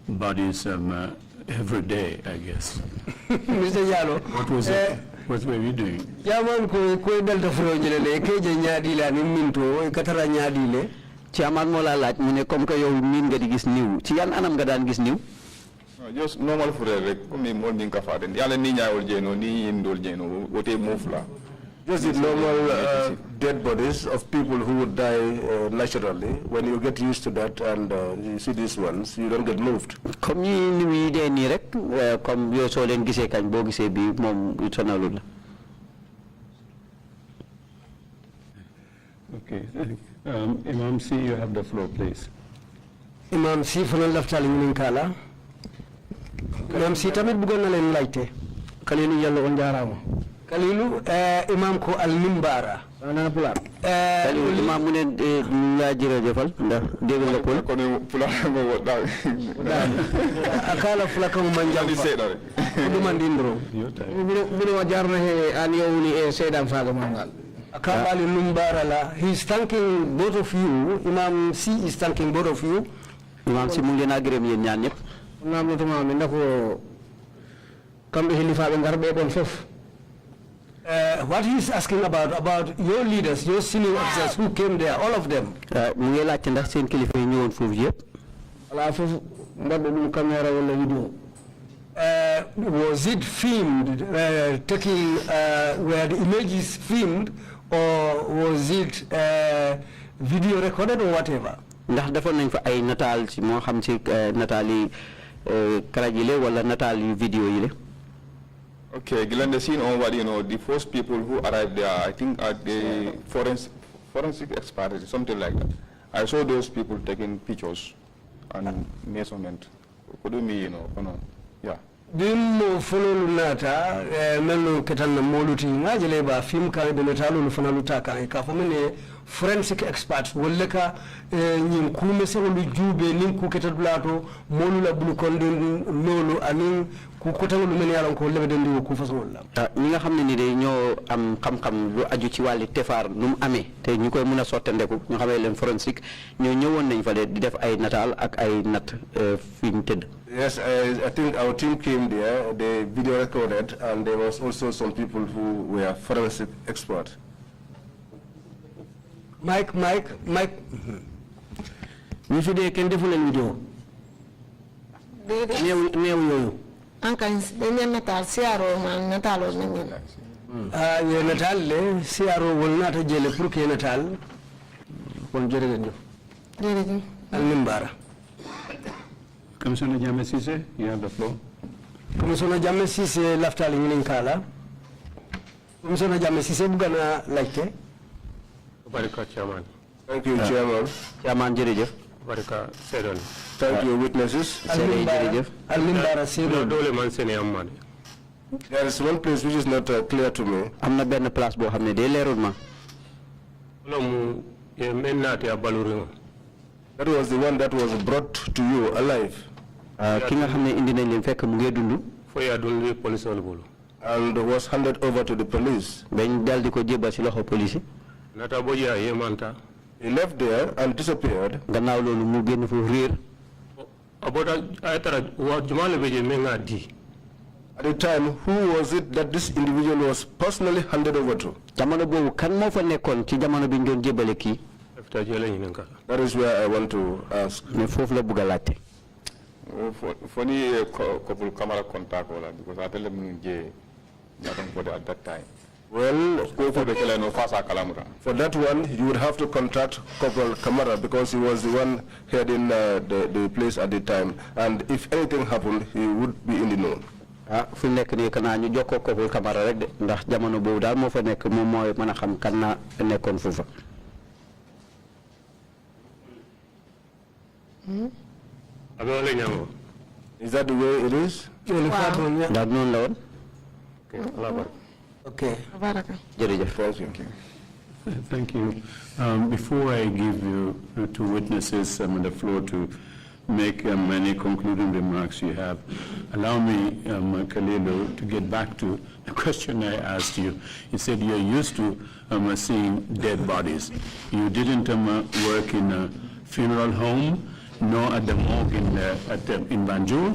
bodies every day, I guess? Mr. Jallow. What was it? What were you doing? Yaman ko delta froje le ke je ñaadi la ni minto katara ñaadi le. Ci amal mo la laaj mu ne comme que yow min nga di gis niw ci yan anam nga daan gis niw? Just normal frère rek comme mo min ka faade yalla ni ñaawol jeeno ni yindol jeeno wote mofla. Just the normal dead bodies of people who would die naturally. When you get used to that and you see these ones, you don't get moved. Comme ni wi de ni rek comme yo so len gisee kañ bo gisee bi mom sonalul la. Okay. Imam C, you have the floor, please. Imam C, fanal laftali ñu kala. Imam C tamit bëggon na len laajte. Kalilou Jallow on jaarama. Kalilou imam ko al mimbara. Ana pula. Kalilou imam mu ne la jërëjëfal ndax dégg nga ko. Ko ne pula mo wada. Akala fula ko manjam fa. Du mandindro. Bino jarna he an yowni e sedan faga mangal. Akabali mimbara la. He's thanking both of you. Imam C is thanking both of you. Imam C mu ngi na gërëm yeen ñaan ñep. Nam la tuma mi ndako kambe hilifa be ngarbe bon fof. What he's asking about your leaders, your senior officers who came there, all of them. Mu ngi laajte ndax seen kilifa yi ñëwoon foofu yëpp. Ala foofu mbaddo dum caméra wala video. Was it filmed, were the images filmed, or was it video recorded or whatever? Ndax defoon nañ fa ay nataal ci moo xam ci nataal yi karaj yi la wala nataal yu video yi la. Okay, given the scene on what the first people who arrived there, I think at the forensic expertise, something like that. I saw those people taking pictures and measurement. what do you mean, yeah. Bimmo fololu nata melno ketan moluti ngajele ba film ka de natalu no fana lutaka ka famene forensic experts wolle ka nyim ku meselu jube nin ku ketat blato molu la bulu kon nolu anin ku kotalu men yalan ko lebe den di ku façon la ñi nga xamne ni day ñoo am xam xam lu aju ci wali tefar num amé té ñukoy mëna sotandeku ñu xamé len forensic ñoo ñewon nañ fa di def ay natal ak ay nat fiñ teud. Yes, I think our team came there, they video recorded, and there was also some people who were forensic experts. Mike. We should can definitely video. Ankans, then natal, Siaro, man, Natalo, ye natal le Siaro will not a jelly pruke natal. One Jerry. Al-Nimbara. Commissioner Jamesise, you have the floor. Commissioner Jamesise laftal in Kala. Commissioner Jamesise Bugana Lake. Barika Chairman. Thank you, Chairman. Chairman Jerejef. Barika Sedon. Thank you, witnesses. Al-Nimbara Sedon. Dole man sene amane. There is one place which is not clear to me. Amna ben place bo xamne de lerul ma. Lomu ye menati abaluringa. That was the one that was brought to you alive. Ki nga xamne indi nañ leen fekk mu ngi dundu. Fo ya dundu police wala bolu. And was handed over to the police. Ben dal di ko jébal ci loxo police. Nata boja ye manta. He left there and disappeared. Gannaaw lolu mu genn fu rir. Aboda aytara wa jumale beje menga di. At the time, who was it that this individual was personally handed over to? Jamono bobu kan mo fa nekkon ci jamono bi ñu doon jébale ki. That is where I want to ask. For the couple camera contact because I tell them at that time. Well, for that one, you would have to contact Corporal Kamara because he was the one heading the place at the time. And if anything happened, he would be in the know. Fu nek ni kana ñu jokko Corporal Kamara rek de ndax jamono bobu dal mo fa nek mom moy mëna xam kan na nekkon fofu. Is that the way it is? Okay. Thank you. Before I give you two witnesses the floor to make any concluding remarks you have, allow me, Kalilou, to get back to the question I asked you. You said you're used to seeing dead bodies. You didn't work in a funeral home, nor at the morgue in Banjul,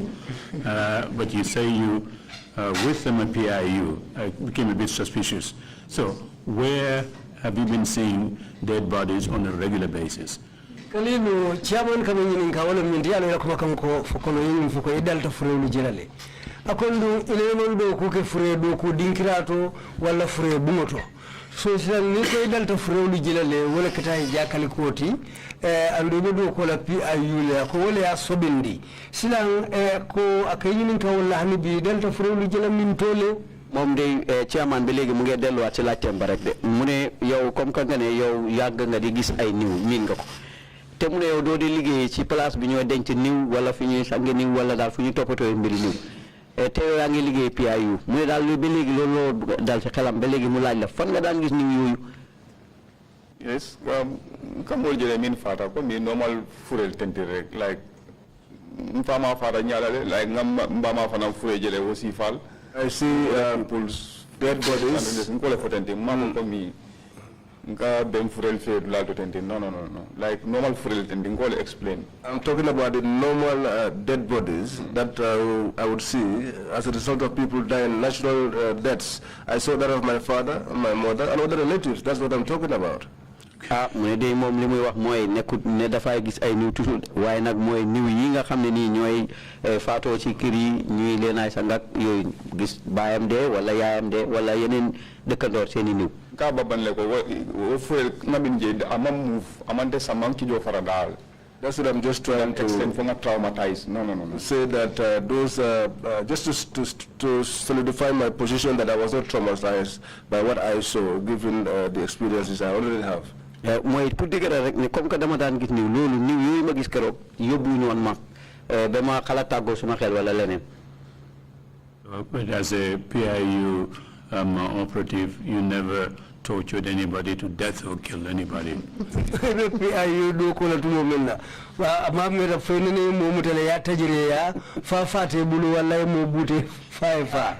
but you say you, with them at PIU, I became a bit suspicious. So where have you been seeing dead bodies on a regular basis? Kalilou, chairman kama nyini wala mindialo ya kuma kanko fokono yini mfuko idalta fure ulu jelale. Akondu ile mondo kuke fure do ku dinkirato wala fure bungoto. So sila niko idalta fure ulu jelale wala kata jakali koti andu do ko la PIU le ko wala ya sobindi. Sila ko akayini ka wala hanibi idalta fure ulu jelale min tole. Mom day chairman bi legi mu ngi delu wat ci latem ba rek de mu ne yow comme ka nga ne yow yag nga di gis ay niw min nga ko te mu ne yow do di liggéey ci place bi ñoo denc niw wala fi ñuy sangi niw wala dal fu ñu topato mbiri niw te yow ya ngi liggéey PIU mu ne dal ba legi loolu dal ci xelam ba legi mu laaj la fan nga daan gis niw yoyu. Yes, comme mo jëlé min fata ko mi normal furel tenti rek like mfama fata ñaalale like ngam mbama fana furel jëlé aussi fal. I see people's dead bodies. No. Like normal furel tending, explain. I'm talking about the normal dead bodies that I would see as a result of people dying natural deaths. I saw that of my father, my mother, and other relatives. That's what I'm talking about. Mu de mom li muy wax moy nekut ne da fay gis ay niw toujours waye nak moy niw yi nga xamne ni ñoy Fatou ci kër yi ñuy leenay sa ngak yoy gis bayam de wala yaayam de wala yeneen dekkandor seeni niw ka baban le ko wo furel ngabin je amam move amante samam ci jo faradal. That's what I'm just trying to traumatize. No. Say that those just to solidify my position that I was not traumatized by what I saw, given the experiences I already have. Moy pour digara rek ne comme que dama daan gis niw lolu niw yoy ma gis kérok yobbu ñu won ma ba ma xala tàggoo suma xel wala leneen. But as a PIU operative, you never tortured anybody to death or killed anybody. PIU do ko la tumo menna wa ma me da fe ne mo mutale ya tajire ya fa fate bulu wallahi mo bute fa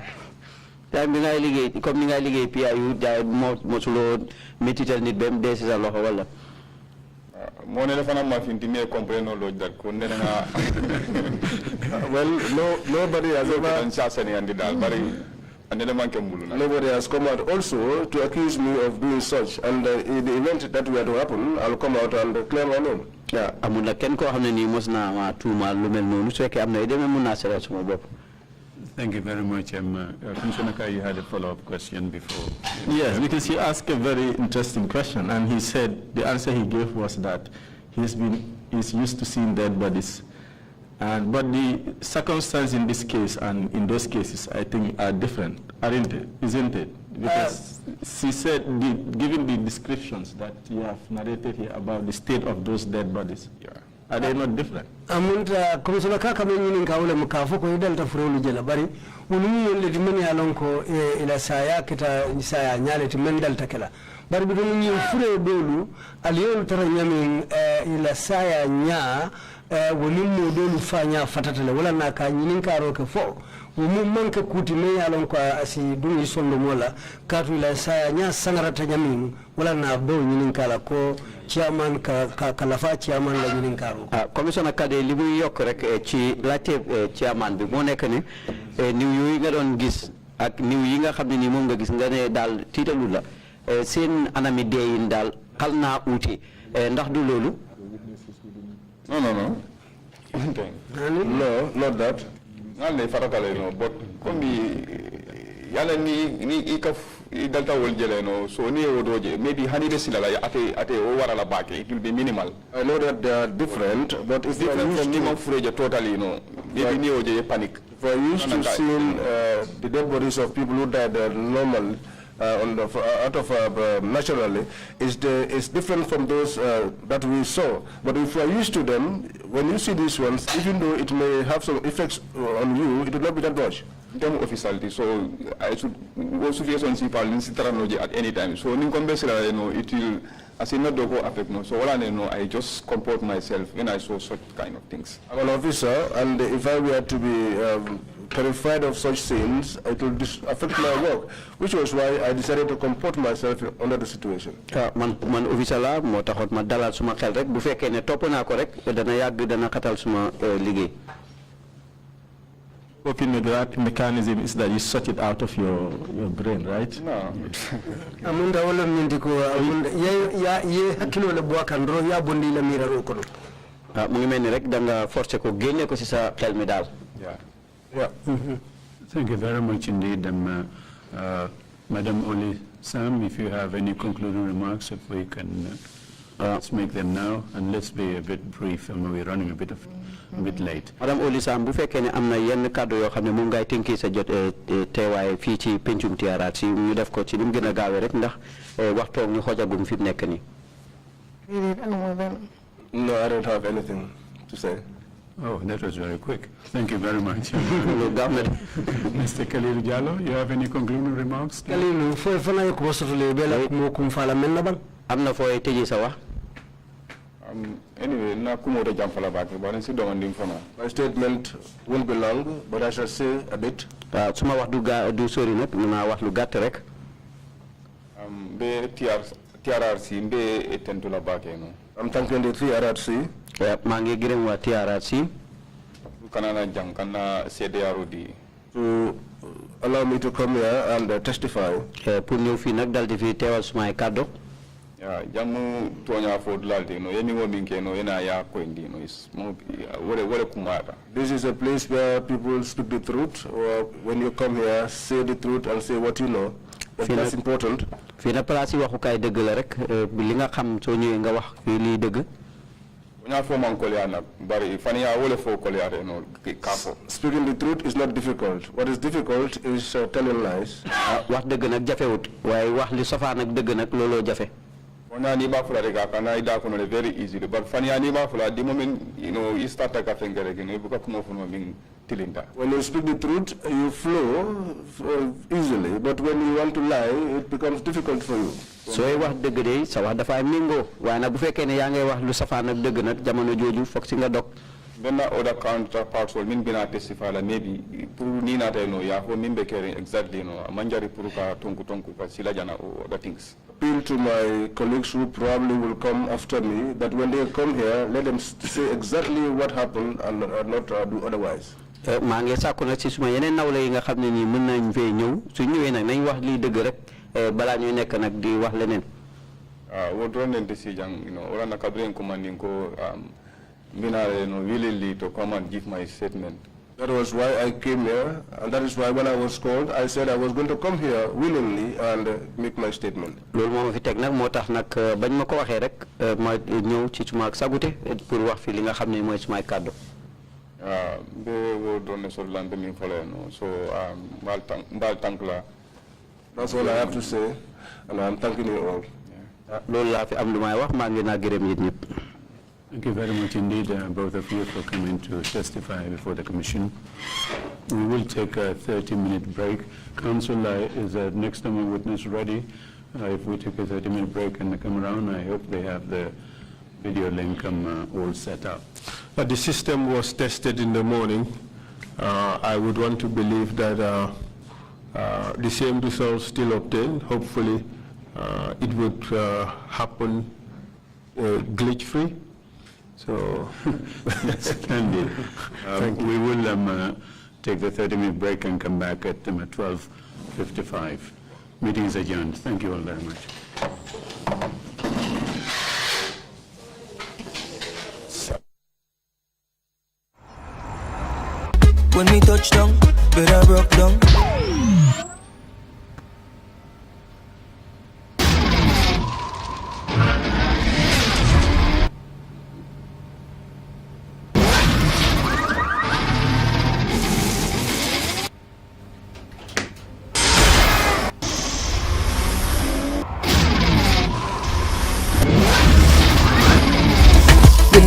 time bi ngay liggéey comme ni ngay liggéey PIU jaay mosuloo métital nit ba mu dee si sa loxo wala. moo ne dafa na ma finti me comprendre loo dat ko ne nga well, nobody has ever. Nobody has come out also to accuse me of doing such, and in the event that were to happen, I'll come out and claim my name. Yeah, amuna ken ko xamne ni mosna ma tuma lu mel nonu su fekke amna ideme mun na sere suma bop. Thank you very much. Commissioner Kerr, you had a follow-up question before. Yes, because he asked a very interesting question, and he said the answer he gave was that he's used to seeing dead bodies. But the circumstances in this case and in those cases, I think, are different, aren't it? Isn't it? Because she said, given the descriptions that you have narrated here about the state of those dead bodies, are they not different? Amunta Commissioner Kaka menyini kaule mkafu ko idalta furolu jela bari unumi yelle timeni alonko ila saya kita saya nyale timendal takela bari bidonu nyi fure dolu aliyon tara nyami ila saya nya woni mo dolu fanya fatatale wala na ka nyinin karo ke fo mu manke kuti me yalon ko asi dumi sondo mola katu ila saya nya sangarata nyami wala na do nyinin kala ko chairman kalafa chairman la nyinin karo commissioner Kade li muy yok rek ci laajte chairman bi mo nek ni niw yi nga don gis ak niw yi nga xamni ni mom nga gis nga ne dal titalu la seen anami deyin dal xalna outi ndax du lolu. No. No, not that. But yala ni ikaf delta wol jele no so ni odoje maybe hanide silala ate o warala bake it will be minimal. I know that they are different, but it's different from Nimam Fureja totally, maybe ni oje panic. For used to seeing the dead bodies of people who died normal naturally is different from those that we saw. But if we are used to them, when you see these ones, even though it may have some effects on you, it will not be that much. Officiality, so I should also feel some people at any time. So it will as not go affect no. So all I know, I just comport myself when I saw such kind of things. I'm an officer, and if I were to be terrified of such scenes, it will affect my work, which was why I decided to comport myself under the situation. Man officer la mo taxot ma dalal suma xel rek bu fekke ne top na ko rek dana yag dana xatal suma liggéey. Coping with that mechanism is that you sort it out of your brain, right? No. Amunda wala nyindiko ya hakilo le bwa kandro ya bondi la mira ro ko. Mu ngi melni rek da nga forcer ko génné ko ci sa xel mi dal. Yeah. Thank you very much indeed, Madam Oley Sam. If you have any concluding remarks, if we can let's make them now, and let's be a bit brief. We're running a bit late. Madam Oley Sam, bu fekkee ne am na yenn kàddu yoo xam ne moom ngay tënkee sa jot teewaay fii ci pencum TRRC ñu def ko ci ni mu gën a gaawee rek ndax waxtoo ñu xojagum fi mu nekk nii. No, I don't have anything to say. Oh, that was very quick. Thank you very much. Mr. Kalilou Jallow, you have any concluding remarks? Kalilou, fo fana ko bosotole bela mo kum fala men na ban. Amna fo teji sa wax. Anyway, na kumo de jamfala back, but I see demanding for now. My statement won't be long, but I shall say a bit. Suma wax du sori nak, na wax lu gatt rek. Be TRRC be etentula back no. I'm thanking the TRRC. Mangi gërëm wa TRRC. Kanana jang kana CDRO di. To allow me to come here and testify. Pour ñëw fi nak dal di fi teewal suma kàddu. Yeah, jamu tonya fod lalde no yeni wo minke no yena ya ko indi no is mo wole kumara. This is a place where people speak the truth, or when you come here, say the truth and say what you know. That's important. Fi na place waxukaay dëgg la rek li nga xam soo ñëwee nga wax fi li dëgg. Speaking the truth is not difficult. What is difficult is telling lies. Wax dëgg nag jafewut waaye wax li safaan ak dëgg nag looloo jafe. very easily. But the moment you start to when you speak the truth, you flow easily. But when you want to lie, it becomes difficult for you. So I wax deug de sa wax dafa mingo way nak bu fekke ne ya ngay wax lu safan ak deug nak jamono joju fokk ci nga dok then other counterparts will mean bina testify la maybe pour ni na tay no ya ko mimbe caring exactly manjari pour ka tonku ka sila jana or other things. Appeal to my colleagues who probably will come after me that when they come here, let them say exactly what happened and not do otherwise. Ma ngi sakku na ci suma yeneen nawle yi nga xamne ni mën nañ fay ñew su ñewé nak nañ wax li deug rek bala ñuy nek nak di wax leneen wo drone decision ora na kabren commanding ko binare no willingly to come and give my statement. That was why I came here, and that is why when I was called I said I was going to come here willingly and make my statement. Lool mo fi tek nak motax nak bañ mako waxé rek ma ñew ci suma ak sabuté pour wax fi li nga xamné moy suma cadeau. Be wo drone so lambe mi folé no so mbal tank la. That's all I have to say, and I'm thanking you all. Thank you very much indeed, both of you, for coming to testify before the Commission. We will take a 30-minute break. Council, is the next time a witness ready? If we take a 30-minute break and come around, I hope they have the video link all set up. The system was tested in the morning. I would want to believe that the same results still obtained. Hopefully, it would happen glitch-free. So, splendid. We will take the 30-minute break and come back at 12:55. Meeting is adjourned. Thank you all very much. When we touch down, better broke down.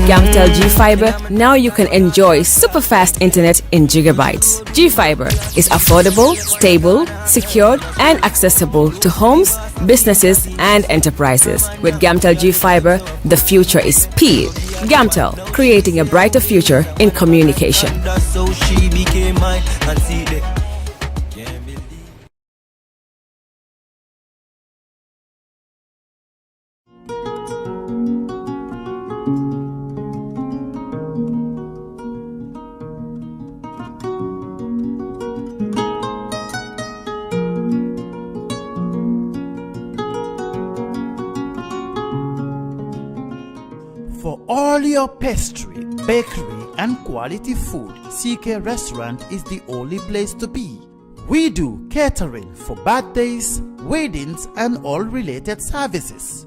Gamtel G-Fiber, now you can enjoy super fast internet in gigabytes. G-Fiber is affordable, stable, secured, and accessible to homes, businesses, and enterprises. With Gamtel G-Fiber, the future is speed. Gamtel, creating a brighter future in communication. So she became mine and see the all your pastry, bakery, and quality food, CK Restaurant is the only place to be. We do catering for birthdays, weddings, and all related services.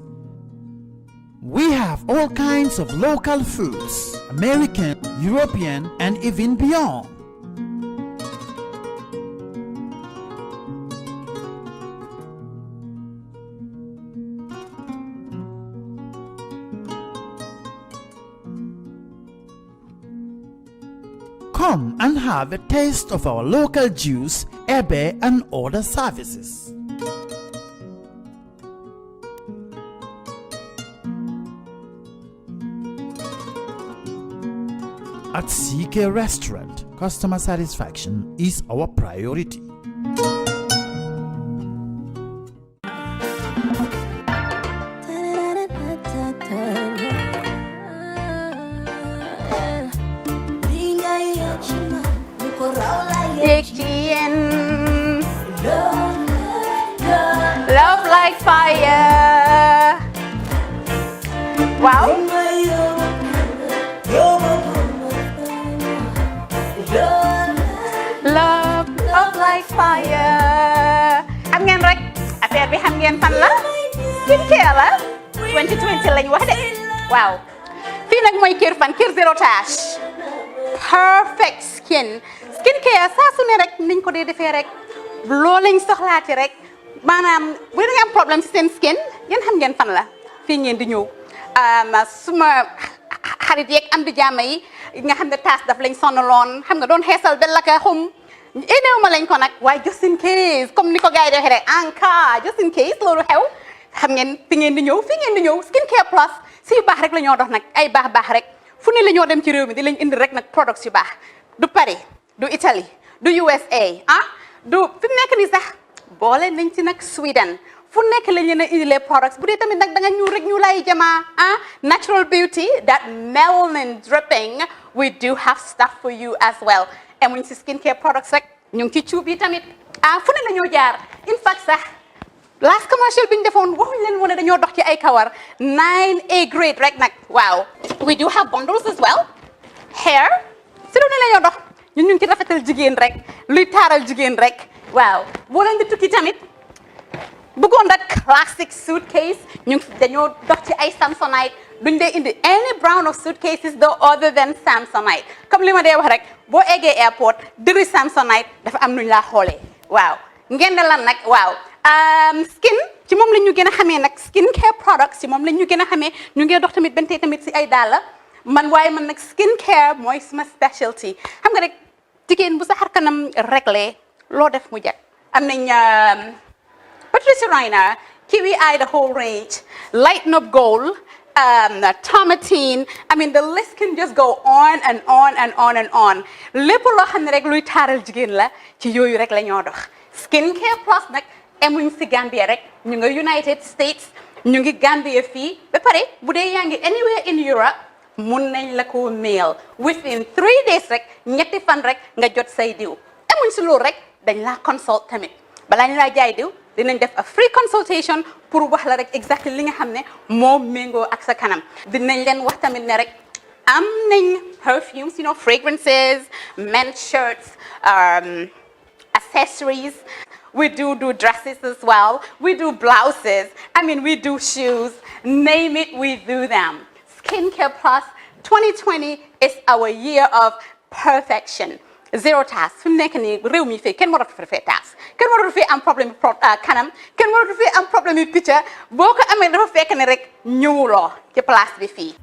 We have all kinds of local foods, American, European, and even beyond. Come and have a taste of our local juice, ebe, and other services. At CK Restaurant, customer satisfaction is our priority. Love like fire. Wow. Love like fire. Xam ngeen rek affaire bi xam ngeen fan la? Skincare la. 2020 lañ wax de. Waaw. Fii nag mooy Kerr fan Kerr zero tache. Perfect skin. Skincare saa su ne rek niñ ko dee defee rek. Loo lañ soxlaati rek. Maanaam bu ngeen am problème ci seen skin yéen xam ngeen fan la fii ngeen di ñëw suma xarit yeeg am di jàmm yi nga xam ne taas daf lañ sonaloon xam nga doon xeesal ba la ka xum éneew ma lañ ko nag waaye just in case comme ni ko gars yi di waxee rek en cas just in case loolu xew xam ngeen fi ngeen di ñëw skin care plus si yu baax rek la ñoo dox nag ay baax rek fu ne la ñoo dem ci réew mi di lañ indi rek nag products yu baax du Paris du Italie du USA du fi mu nekk nii sax boole nañ ci nag Sweden fu nekk lañ leen a indilee products bu dee tamit nag da nga ñuul rek ñu lay jamaa natural beauty that melanin dripping we do have stuff for you as well emuñ si skin care products rek ñu ngi ci cuub yi tamit fu ne la ñoo jaar in fact sax last commercial bi ñu defoon waxuñ leen woon ne dañoo dox ci ay kawar 9A grade rek nag waaw we do have bundles as well hair si lu ne la ñoo dox ñun ñu ngi ci rafetal jigéen rek luy taaral jigéen rek waaw boo leen di tukki tamit bëggoon rek classic suitcase ñu dañoo dox ci ay Samsonite duñ dee indi any brand of suitcases though other than Samsonite comme li ma dee wax rek boo eggee airport dëri Samsonite dafa am nuñ laa xoolee waaw ngeen ne lan nag waaw skin ci moom la ñu gën a xamee nag skin care products ci moom la ñu gën a xamee ñu ngi dox tamit bentee tamit si ay dàlla man waaye man nag skin care mooy suma specialty xam nga rek jigéen bu sa xar kanam réglé loo def mu jag am nañ Patricia Reiner, Kiwi Eye, the whole range, Lighten Up Gold, Tomatine. I mean, the list can just go on and on and on and on. Lépp loo xam ne rek luy taaral jigéen la ci yooyu rek la ñoo dox. Skin Care Plus nag emuñ si Gambia rek ñu ngi United States ñu ngi Gambia fii ba pare bu dee yaa ngi anywhere in Europe mun nañ la ko mail within 3 days rek ñetti fan rek nga jot say diw emuñ si loolu rek dañ laa consult tamit balaa ñu laa jaay diw dinañ def a free consultation pour wax la rek exactly li nga xam ne moo méngoo ak sa kanam dinañ leen wax tamit ne rek am nañ perfumes, fragrances, men's shirts, accessories. We do dresses as well. We do blouses. I mean, we do shoes. Name it, we do them. Skincare Plus 2020 is our year of perfection. Zero task. Fi mu nekk nii réew mi fii kenn waratu fi task kenn waratu fi am problème kanam kenn waratu fi am problème picture boo ko amee dafa fekk ne rek ñëwuloo ci place bi fii.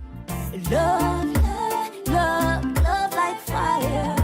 Love like fire.